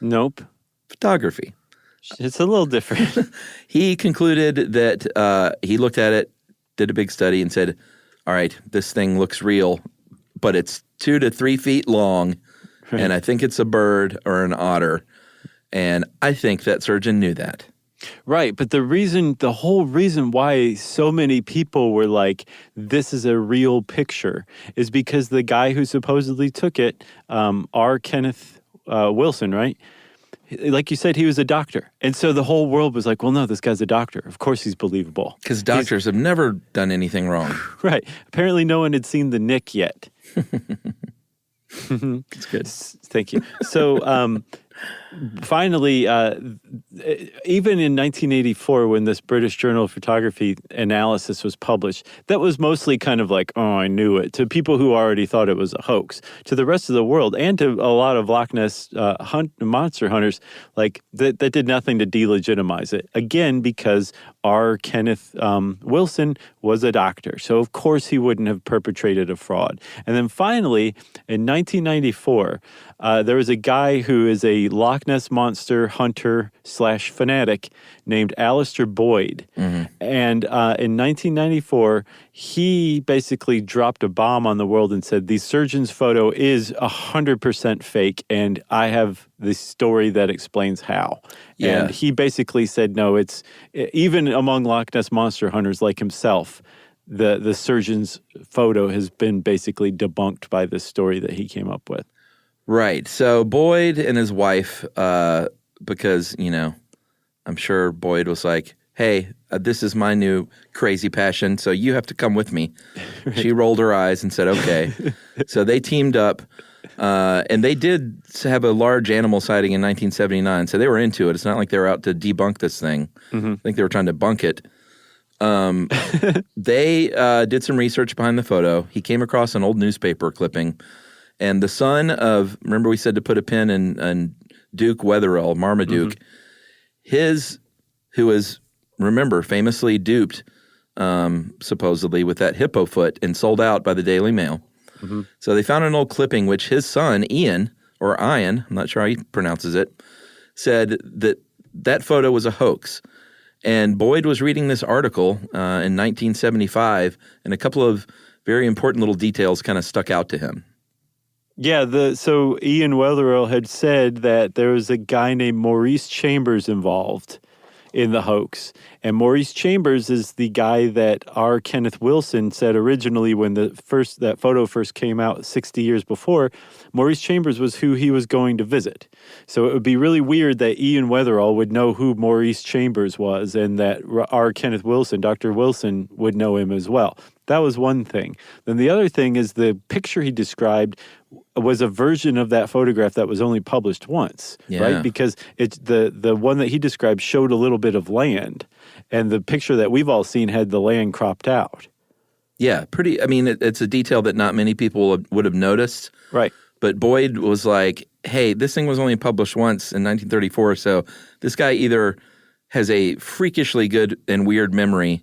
Nope. Photography. It's a little different. He concluded that he looked at it, did a big study, and said, all right, this thing looks real, but it's 2 to 3 feet long, right, and I think it's a bird or an otter. And I think that surgeon knew that. Right, but the whole reason why so many people were like, this is a real picture, is because the guy who supposedly took it, R. Kenneth Wilson, right? Like you said, he was a doctor. And so the whole world was like, well, no, this guy's a doctor. Of course he's believable. Because doctors have never done anything wrong. Right. Apparently no one had seen the Nick yet. That's good. Thank you. So finally, even in 1984, when this British Journal of Photography analysis was published, that was mostly kind of like, oh, I knew it, to people who already thought it was a hoax. To the rest of the world, and to a lot of Loch Ness monster hunters, like that did nothing to delegitimize it. Again, because R. Kenneth Wilson was a doctor. So, of course, he wouldn't have perpetrated a fraud. And then finally, in 1994, there was a guy who is a Loch Ness Monster hunter / fanatic named Alistair Boyd. Mm-hmm. And in 1994, he basically dropped a bomb on the world and said, the surgeon's photo is 100% fake, and I have the story that explains how. Yeah. And he basically said, no, it's even among Loch Ness Monster hunters like himself, the surgeon's photo has been basically debunked by this story that he came up with. Right. So Boyd and his wife, because, I'm sure Boyd was like, hey, this is my new crazy passion, so you have to come with me. Right. She rolled her eyes and said, okay. So they teamed up And they did have a large animal sighting in 1979, so they were into it. It's not like they were out to debunk this thing. I think they were trying to bunk it. They did some research behind the photo. He came across an old newspaper clipping, and the son of, remember we said to put a pin in Duke Wetherill, Marmaduke, who was, remember, famously duped, supposedly, with that hippo foot and sold out by the Daily Mail. So they found an old clipping which his son, Ian, or Ian, I'm not sure how he pronounces it, said that photo was a hoax. And Boyd was reading this article in 1975, and a couple of very important little details kind of stuck out to him. Yeah, so Ian Wetherill had said that there was a guy named Maurice Chambers involved in the hoax. And Maurice Chambers is the guy that R. Kenneth Wilson said originally when that photo first came out 60 years before. Maurice Chambers was who he was going to visit. So it would be really weird that Ian Wetherill would know who Maurice Chambers was and that R. Kenneth Wilson, Dr. Wilson, would know him as well. That was one thing. Then the other thing is the picture he described was a version of that photograph that was only published once, right? Because it's the one that he described showed a little bit of land, and the picture that we've all seen had the land cropped out. Yeah, pretty. I mean, it's a detail that not many people would have noticed. Right. But Boyd was like, hey, this thing was only published once in 1934, so this guy either has a freakishly good and weird memory,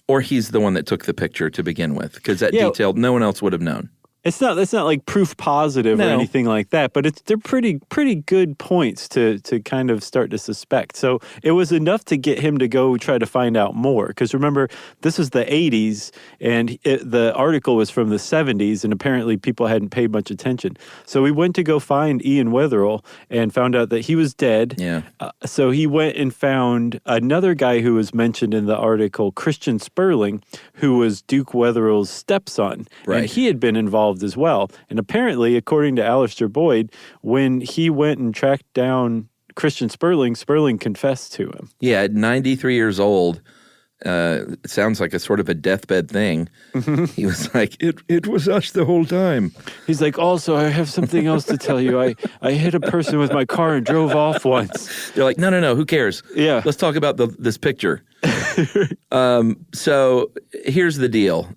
or he's the one that took the picture to begin with, because that detail no one else would have known. It's not like proof positive or anything like that, but they're pretty good points to kind of start to suspect. So it was enough to get him to go try to find out more. Because remember, this is the 80s, and the article was from the 70s, and apparently people hadn't paid much attention. So we went to go find Ian Wetherill and found out that he was dead. Yeah. So he went and found another guy who was mentioned in the article, Christian Sperling, who was Duke Wetherill's stepson. Right. And he had been involved as well. And apparently, according to Alistair Boyd, when he went and tracked down Christian Sperling, Sperling confessed to him. Yeah, at 93 years old, it sounds like a sort of a deathbed thing. He was like, it was us the whole time. He's like, also, I have something else to tell you. I hit a person with my car and drove off once. They're like, no, who cares? Yeah. Let's talk about this picture. So here's the deal.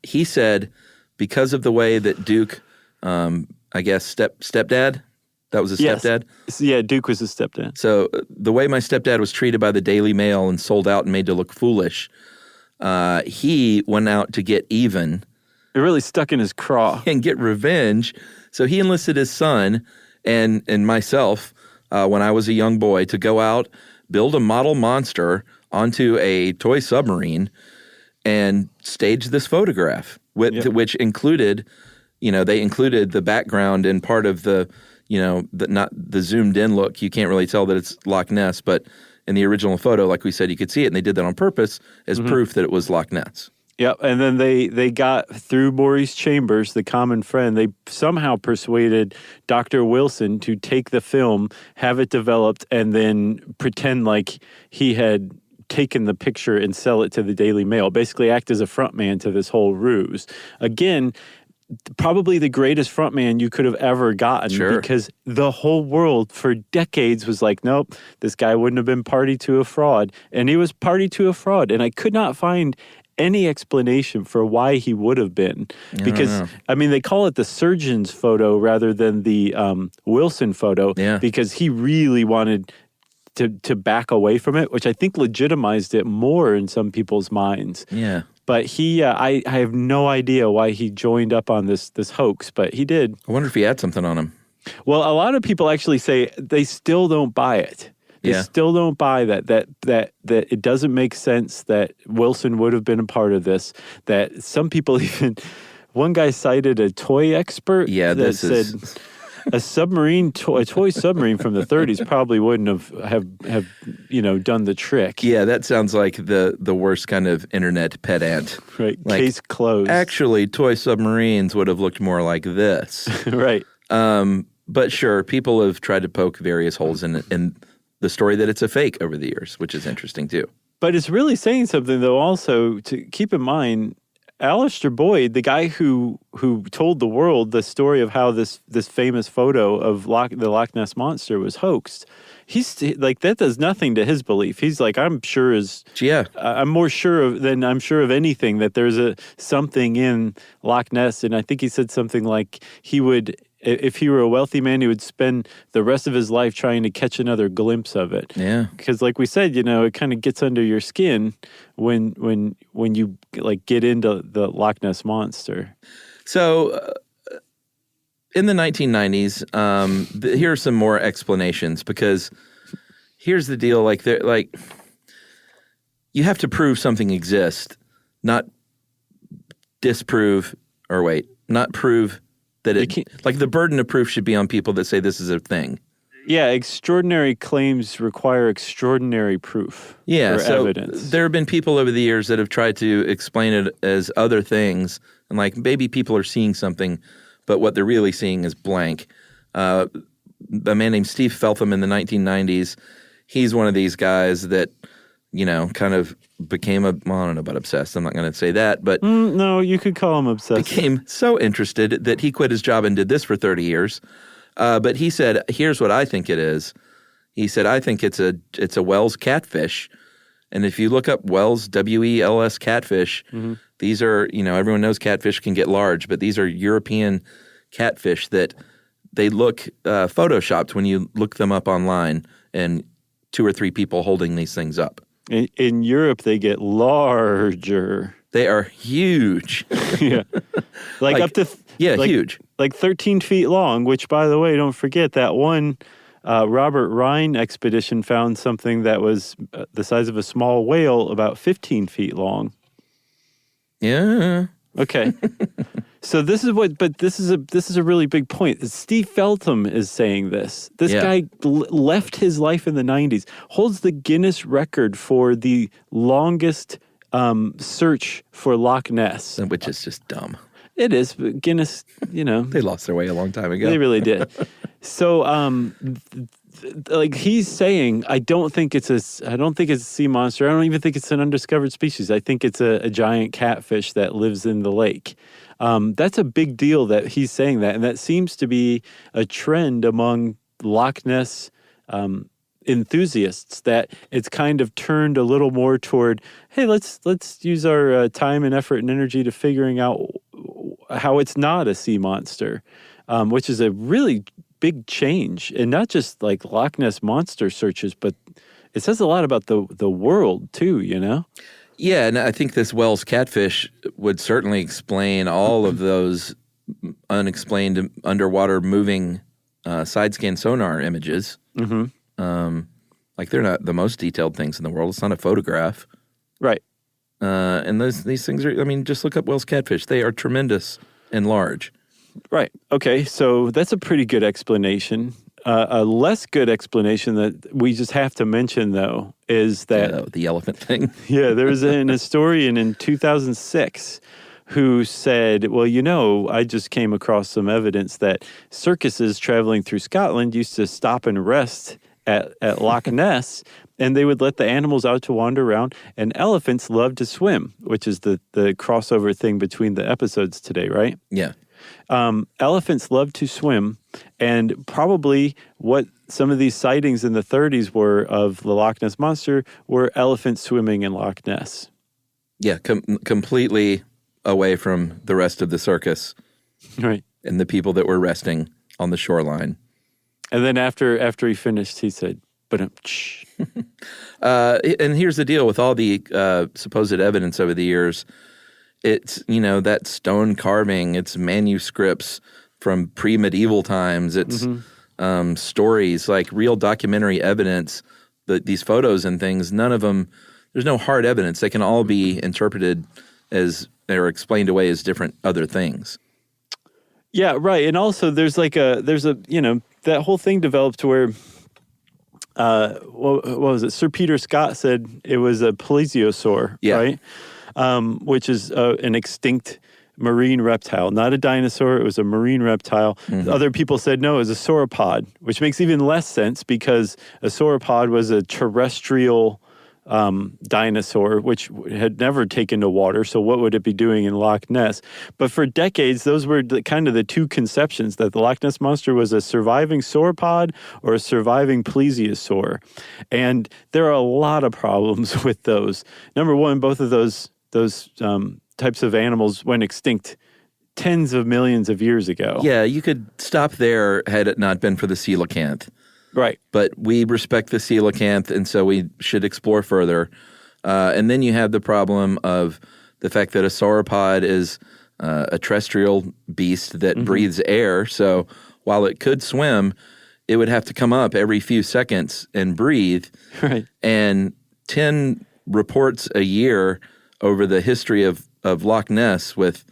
He said, because of the way that Duke, I guess, stepdad, that was his stepdad? Yeah, Duke was his stepdad. So the way my stepdad was treated by the Daily Mail and sold out and made to look foolish, he went out to get even. It really stuck in his craw. And get revenge. So he enlisted his son and myself, when I was a young boy, to go out, build a model monster onto a toy submarine, and stage this photograph, which included, they included the background and part of the, not the zoomed in look. You can't really tell that it's Loch Ness, but in the original photo, like we said, you could see it, and they did that on purpose as proof that it was Loch Ness. Yep, and then they got, through Maurice Chambers, the common friend, they somehow persuaded Dr. Wilson to take the film, have it developed, and then pretend like he had taken the picture and sell it to the Daily Mail, basically act as a front man to this whole ruse. Again, probably the greatest front man you could have ever gotten, because the whole world for decades was like, nope, this guy wouldn't have been party to a fraud. And he was party to a fraud. And I could not find any explanation for why he would have been. Because, I mean, they call it the surgeon's photo rather than the Wilson photo, because he really wanted to back away from it, which I think legitimized it more in some people's minds. Yeah. But he, I have no idea why he joined up on this hoax, but he did. I wonder if he had something on him. Well, a lot of people actually say they still don't buy it. They still don't buy that it doesn't make sense that Wilson would have been a part of this. That some people even, one guy cited a toy expert that said a toy submarine from the 30s probably wouldn't have done the trick. Yeah, that sounds like the worst kind of internet pedant. Right, like, case closed. Actually, toy submarines would have looked more like this. Right. But sure, people have tried to poke various holes in the story that it's a fake over the years, which is interesting too. But it's really saying something, though, also to keep in mind. Alistair Boyd, the guy who told the world the story of how this famous photo of the Loch Ness Monster was hoaxed, he's like, that does nothing to his belief. He's like, I'm more sure of anything that there's something in Loch Ness. And I think he said something like if he were a wealthy man, he would spend the rest of his life trying to catch another glimpse of it. Yeah. Because like we said, it kind of gets under your skin when you like get into the Loch Ness Monster. So in the 1990s, here are some more explanations, because here's the deal. You have to prove something exists, not prove that the burden of proof should be on people that say this is a thing. Yeah, extraordinary claims require extraordinary proof or evidence. There have been people over the years that have tried to explain it as other things, and like maybe people are seeing something, but what they're really seeing is blank. A man named Steve Feltham in the 1990s, he's one of these guys that, kind of became I don't know about obsessed. I'm not going to say that, but no, you could call him obsessed. Became so interested that he quit his job and did this for 30 years. But he said, "Here's what I think it is." He said, "I think it's a Wells catfish, and if you look up Wells WELS catfish, these are everyone knows catfish can get large, but these are European catfish that they look photoshopped when you look them up online, and 2 or 3 people holding these things up." In Europe, they get larger. They are huge. Yeah. Up to... huge. Like 13 feet long, which, by the way, don't forget that one Robert Rhine expedition found something that was the size of a small whale, about 15 feet long. Yeah. Okay. So this is a really big point. Steve Feltham is saying this. This guy left his life in the 90s, holds the Guinness record for the longest search for Loch Ness. Which is just dumb. It is, but Guinness, They lost their way a long time ago. They really did. So, he's saying, I don't think it's a sea monster. I don't even think it's an undiscovered species. I think it's a giant catfish that lives in the lake. That's a big deal that he's saying that, and that seems to be a trend among Loch Ness enthusiasts, that it's kind of turned a little more toward, hey, let's use our time and effort and energy to figuring out how it's not a sea monster, which is a really big change, and not just like Loch Ness Monster searches, but it says a lot about the world too, Yeah, and I think this Wells catfish would certainly explain all of those unexplained underwater moving side-scan sonar images. Mm-hmm. They're not the most detailed things in the world. It's not a photograph. Right. And these things are, just look up Wells catfish. They are tremendous and large. Right. Okay, so that's a pretty good explanation. A less good explanation that we just have to mention, though, is that... the elephant thing. Yeah, there was an historian in 2006 who said, well, I just came across some evidence that circuses traveling through Scotland used to stop and rest at Loch Ness, and they would let the animals out to wander around, and elephants love to swim, which is the crossover thing between the episodes today, right? Yeah. Elephants love to swim, and probably what some of these sightings in the 30s were of the Loch Ness Monster were elephants swimming in Loch Ness. Yeah, completely away from the rest of the circus. Right. And the people that were resting on the shoreline. And then after he finished, he said, "Shh." And here's the deal with all the supposed evidence over the years. It's, that stone carving, it's manuscripts from pre-medieval times, it's stories, like real documentary evidence, these photos and things, none of them, there's no hard evidence. They can all be interpreted as, or explained away as different other things. Yeah, right. And also there's that whole thing developed to where, what was it? Sir Peter Scott said it was a plesiosaur, right? Which is an extinct marine reptile, not a dinosaur. It was a marine reptile. Mm-hmm. Other people said no, it was a sauropod, which makes even less sense because a sauropod was a terrestrial dinosaur, which had never taken to water. So what would it be doing in Loch Ness? But for decades, those were kind of the two conceptions, that the Loch Ness Monster was a surviving sauropod or a surviving plesiosaur. And there are a lot of problems with those. Number one, both of those types of animals went extinct tens of millions of years ago. Yeah, you could stop there had it not been for the coelacanth. Right. But we respect the coelacanth, and so we should explore further. And then you have the problem of the fact that a sauropod is a terrestrial beast that breathes air. So while it could swim, it would have to come up every few seconds and breathe. Right. And 10 reports a year over the history of Loch Ness with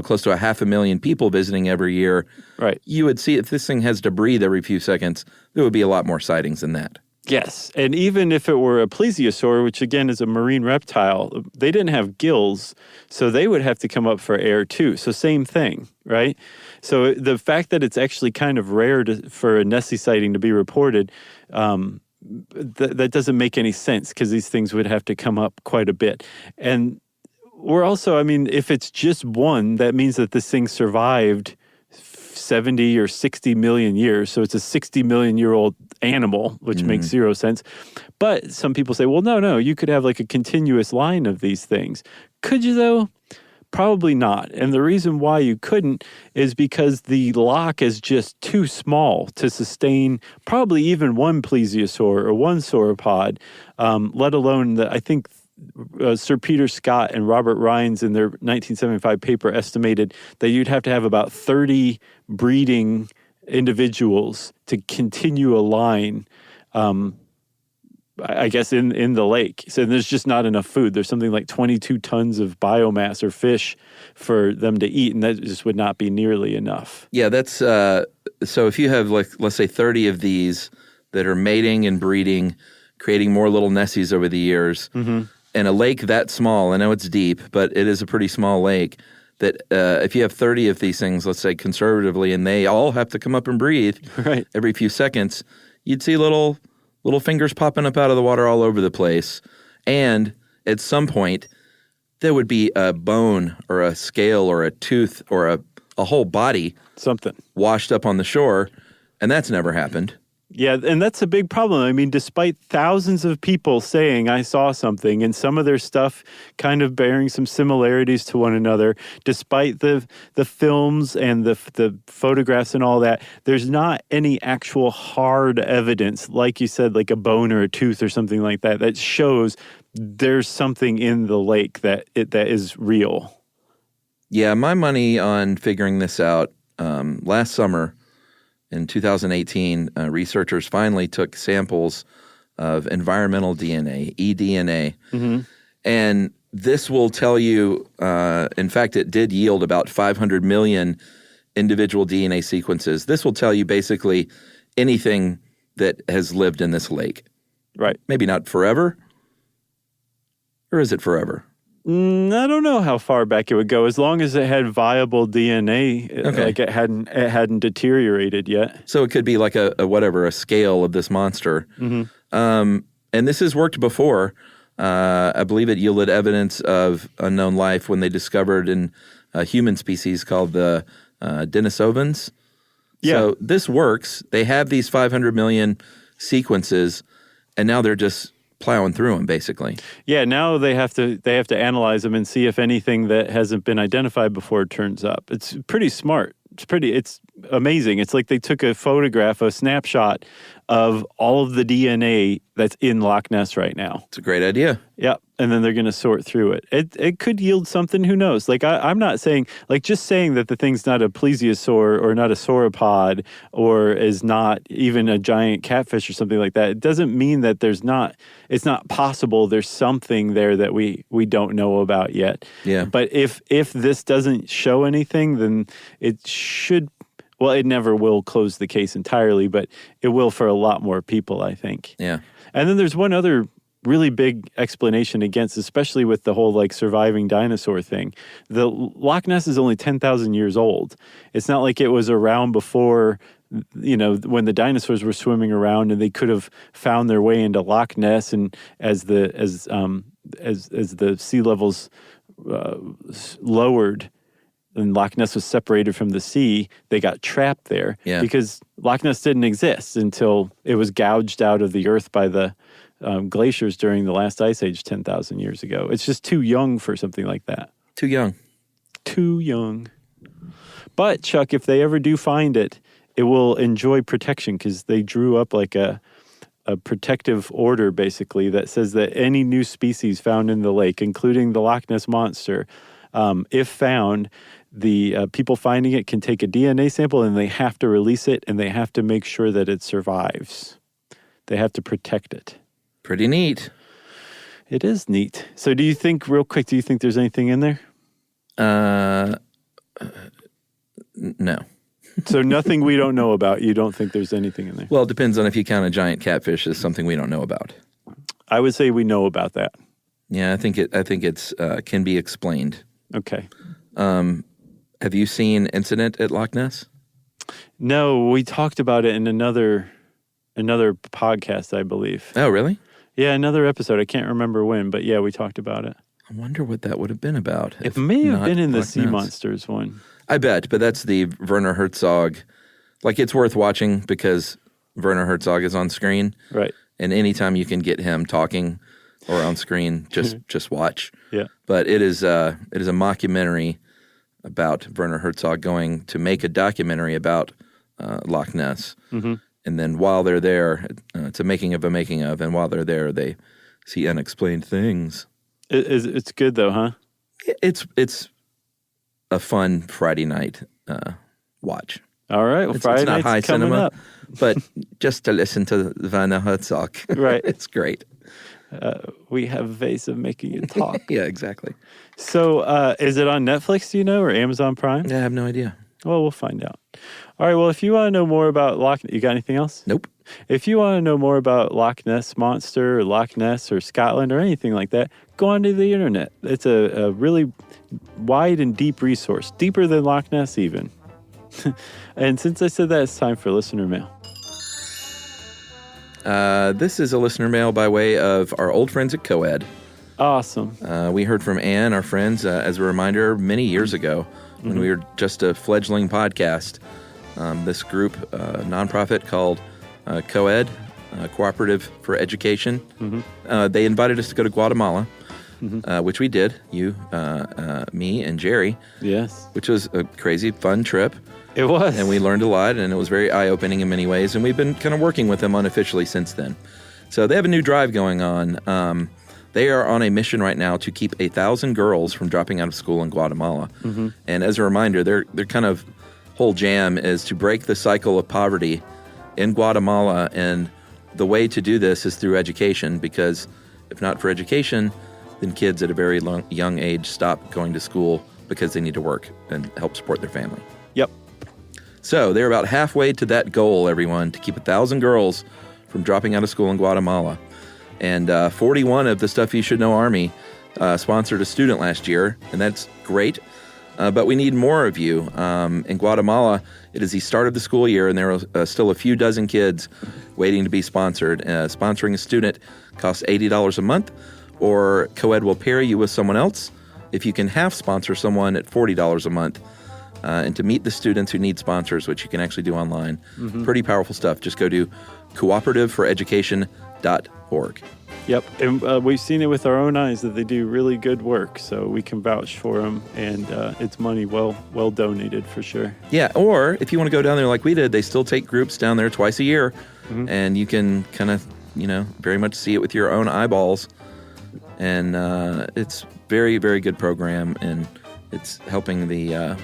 close to 500,000 people visiting every year. Right. You would see if this thing has to breathe every few seconds, there would be a lot more sightings than that. Yes. And even if it were a plesiosaur, which again is a marine reptile, they didn't have gills, so they would have to come up for air too. So same thing, right? So the fact that it's actually kind of rare for a Nessie sighting to be reported, that doesn't make any sense, because these things would have to come up quite a bit. And we're also, if it's just one, that means that this thing survived 70 or 60 million years. So it's a 60 million year old animal, which makes zero sense. But some people say, well, no, you could have like a continuous line of these things. Could you though? Probably not. And the reason why you couldn't is because the loch is just too small to sustain probably even one plesiosaur or one sauropod, let alone I think Sir Peter Scott and Robert Rines in their 1975 paper estimated that you'd have to have about 30 breeding individuals to continue a line, I guess, in the lake. So there's just not enough food. There's something like 22 tons of biomass or fish for them to eat, and that just would not be nearly enough. Yeah, that's so if you have, like, let's say 30 of these that are mating and breeding, creating more little Nessies over the years, and a lake that small, I know it's deep, but it is a pretty small lake, that if you have 30 of these things, let's say conservatively, and they all have to come up and breathe every few seconds, you'd see little fingers popping up out of the water all over the place. And at some point, there would be a bone or a scale or a tooth or a whole body washed up on the shore, and that's never happened. Yeah, and that's a big problem. Despite thousands of people saying I saw something, and some of their stuff kind of bearing some similarities to one another, despite the films and the photographs and all that, there's not any actual hard evidence, like you said, like a bone or a tooth or something like that, that shows there's something in the lake that is real. Yeah, my money on figuring this out last summer, in 2018, researchers finally took samples of environmental DNA, eDNA, and this will tell you, in fact, it did yield about 500 million individual DNA sequences. This will tell you basically anything that has lived in this lake. Right. Maybe not forever, or is it forever? I don't know how far back it would go, as long as it had viable DNA, like it hadn't deteriorated yet. So it could be like a scale of this monster. And this has worked before. I believe it yielded evidence of unknown life when they discovered in a human species called the Denisovans. Yeah. So this works. They have these 500 million sequences, and now they're just plowing through them, basically. Yeah, now they have to analyze them and see if anything that hasn't been identified before turns up. It's pretty smart. It's amazing. It's like they took a snapshot of all of the DNA that's in Loch Ness right now. It's a great idea. Yeah, and then they're going to sort through it. It could yield something, who knows? Like, I'm not saying, like, just saying that the thing's not a plesiosaur or not a sauropod or is not even a giant catfish or something like that. It doesn't mean that it's not possible there's something there that we don't know about yet. Yeah. But if this doesn't show anything, then it should... Well, it never will close the case entirely, but it will for a lot more people, I think. Yeah. And then there's one other really big explanation against, especially with the whole like surviving dinosaur thing. The Loch Ness is only 10,000 years old. It's not like it was around before when the dinosaurs were swimming around, and they could have found their way into Loch Ness, and as the sea levels lowered and Loch Ness was separated from the sea, they got trapped there because Loch Ness didn't exist until it was gouged out of the earth by the glaciers during the last ice age 10,000 years ago. It's just too young for something like that. Too young. Too young. But Chuck, if they ever do find it, it will enjoy protection because they drew up like a protective order, basically, that says that any new species found in the lake, including the Loch Ness Monster, if found, the people finding it can take a DNA sample and they have to release it, and they have to make sure that it survives. They have to protect it. Pretty neat. It is neat. So do you think there's anything in there? No. So nothing we don't know about. You don't think there's anything in there? Well, it depends on if you count a giant catfish as something we don't know about. I would say we know about that. Yeah, I think it's can be explained. Okay. Have you seen Incident at Loch Ness? No, we talked about it in another podcast, I believe. Oh, really? Yeah, another episode. I can't remember when, but yeah, we talked about it. I wonder what that would have been about. It may have been in the Loch Sea Ness. Monsters one. I bet, but that's the Werner Herzog. Like, it's worth watching because Werner Herzog is on screen. Right. And anytime you can get him talking or on screen, just watch. Yeah. But it is a mockumentary about Werner Herzog going to make a documentary about Loch Ness. Mm-hmm. And then while they're there, it's a making of, and while they're there, they see unexplained things. It's good though, huh? It's a fun Friday night watch. All right. Well, Friday it's not night's high coming cinema, up. but just to listen to Werner Herzog, right? It's great. We have ways of making it talk. Yeah, exactly. So, is it on Netflix? Do you know, or Amazon Prime? I have no idea. Well, we'll find out. All right. Well, if you want to know more about Loch, you got anything else? Nope. If you want to know more about Loch Ness Monster or Loch Ness or Scotland or anything like that, go onto the internet. It's a really wide and deep resource, deeper than Loch Ness even. And since I said that, it's time for listener mail. This is a listener mail by way of our old friends at Coed. Awesome. We heard from Ann, our friends, as a reminder, many years ago when we were just a fledgling podcast. This group, nonprofit called Coed, Cooperative for Education. They invited us to go to Guatemala, which we did. You, me, and Jerry. Yes. Which was a crazy, fun trip. It was. And we learned a lot, and it was very eye-opening in many ways. And we've been kind of working with them unofficially since then. So they have a new drive going on. They are on a mission right now to keep 1,000 girls from dropping out of school in Guatemala. And as a reminder, their kind of whole jam is to break the cycle of poverty in Guatemala. And the way to do this is through education, because if not for education, then kids at a very young age stop going to school because they need to work and help support their family. Yep. So they're about halfway to that goal, everyone, to keep 1,000 girls from dropping out of school in Guatemala. And 41 of the Stuff You Should Know Army sponsored a student last year, and that's great. But we need more of you. In Guatemala, it is the start of the school year, and there are still a few dozen kids waiting to be sponsored. Sponsoring a student costs $80 a month, or Coed will pair you with someone else if you can half sponsor someone at $40 a month. And to meet the students who need sponsors, which you can actually do online. Pretty powerful stuff. Just go to cooperativeforeducation.org. Yep, and we've seen it with our own eyes that they do really good work, so we can vouch for them, and it's money well donated for sure. Yeah, or if you want to go down there like we did, they still take groups down there twice a year, and you can kind of, very much see it with your own eyeballs, and it's very, very good program, and it's helping the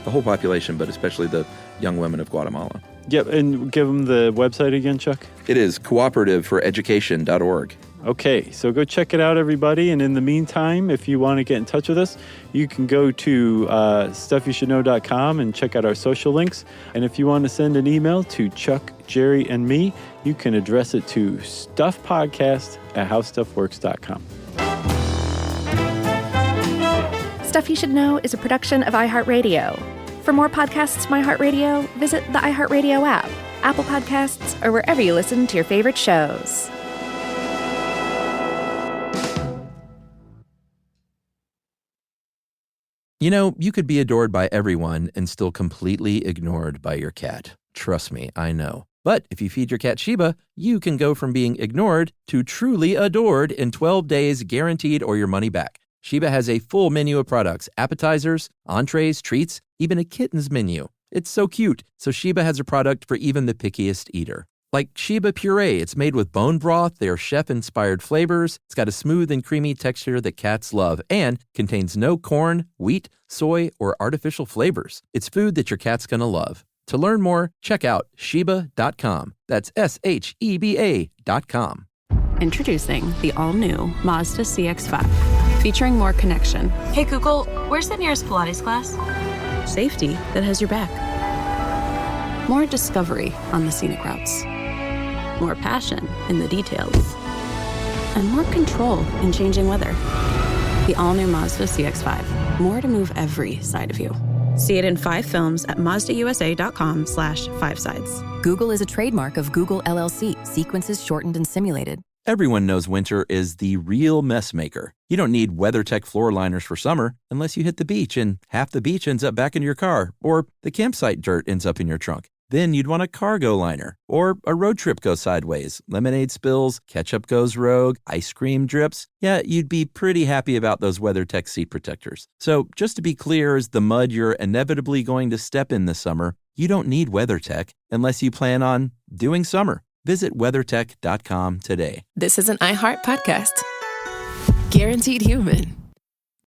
whole population, but especially the young women of Guatemala. Yep, and give them the website again, Chuck. It is cooperativeforeducation.org. Okay, so go check it out, everybody. And in the meantime, if you want to get in touch with us, you can go to stuffyoushouldknow.com and check out our social links. And if you want to send an email to Chuck, Jerry, and me, you can address it to stuffpodcast@howstuffworks.com. Stuff You Should Know is a production of iHeartRadio. For more podcasts from iHeartRadio, visit the iHeartRadio app, Apple Podcasts, or wherever you listen to your favorite shows. You know, you could be adored by everyone and still completely ignored by your cat. Trust me, I know. But if you feed your cat Sheba, you can go from being ignored to truly adored in 12 days guaranteed or your money back. Sheba has a full menu of products, appetizers, entrees, treats, even a kitten's menu. It's so cute, so Sheba has a product for even the pickiest eater. Like Sheba Puree, it's made with bone broth, they are chef-inspired flavors, it's got a smooth and creamy texture that cats love, and contains no corn, wheat, soy, or artificial flavors. It's food that your cat's gonna love. To learn more, check out Sheba.com. That's SHEBA.com. Introducing the all-new Mazda CX-5, featuring more connection. Hey Google, where's the nearest Pilates class? Safety that has your back. More discovery on the scenic routes. More passion in the details. And more control in changing weather. The all-new Mazda CX-5. More to move every side of you. See it in 5 films at MazdaUSA.com/5sides. Google is a trademark of Google LLC. Sequences shortened and simulated. Everyone knows winter is the real mess maker. You don't need WeatherTech floor liners for summer unless you hit the beach and half the beach ends up back in your car, or the campsite dirt ends up in your trunk. Then you'd want a cargo liner, or a road trip goes sideways, lemonade spills, ketchup goes rogue, ice cream drips. Yeah, you'd be pretty happy about those WeatherTech seat protectors. So just to be clear, as the mud you're inevitably going to step in this summer, you don't need WeatherTech unless you plan on doing summer. Visit WeatherTech.com today. This is an iHeart podcast. Guaranteed human.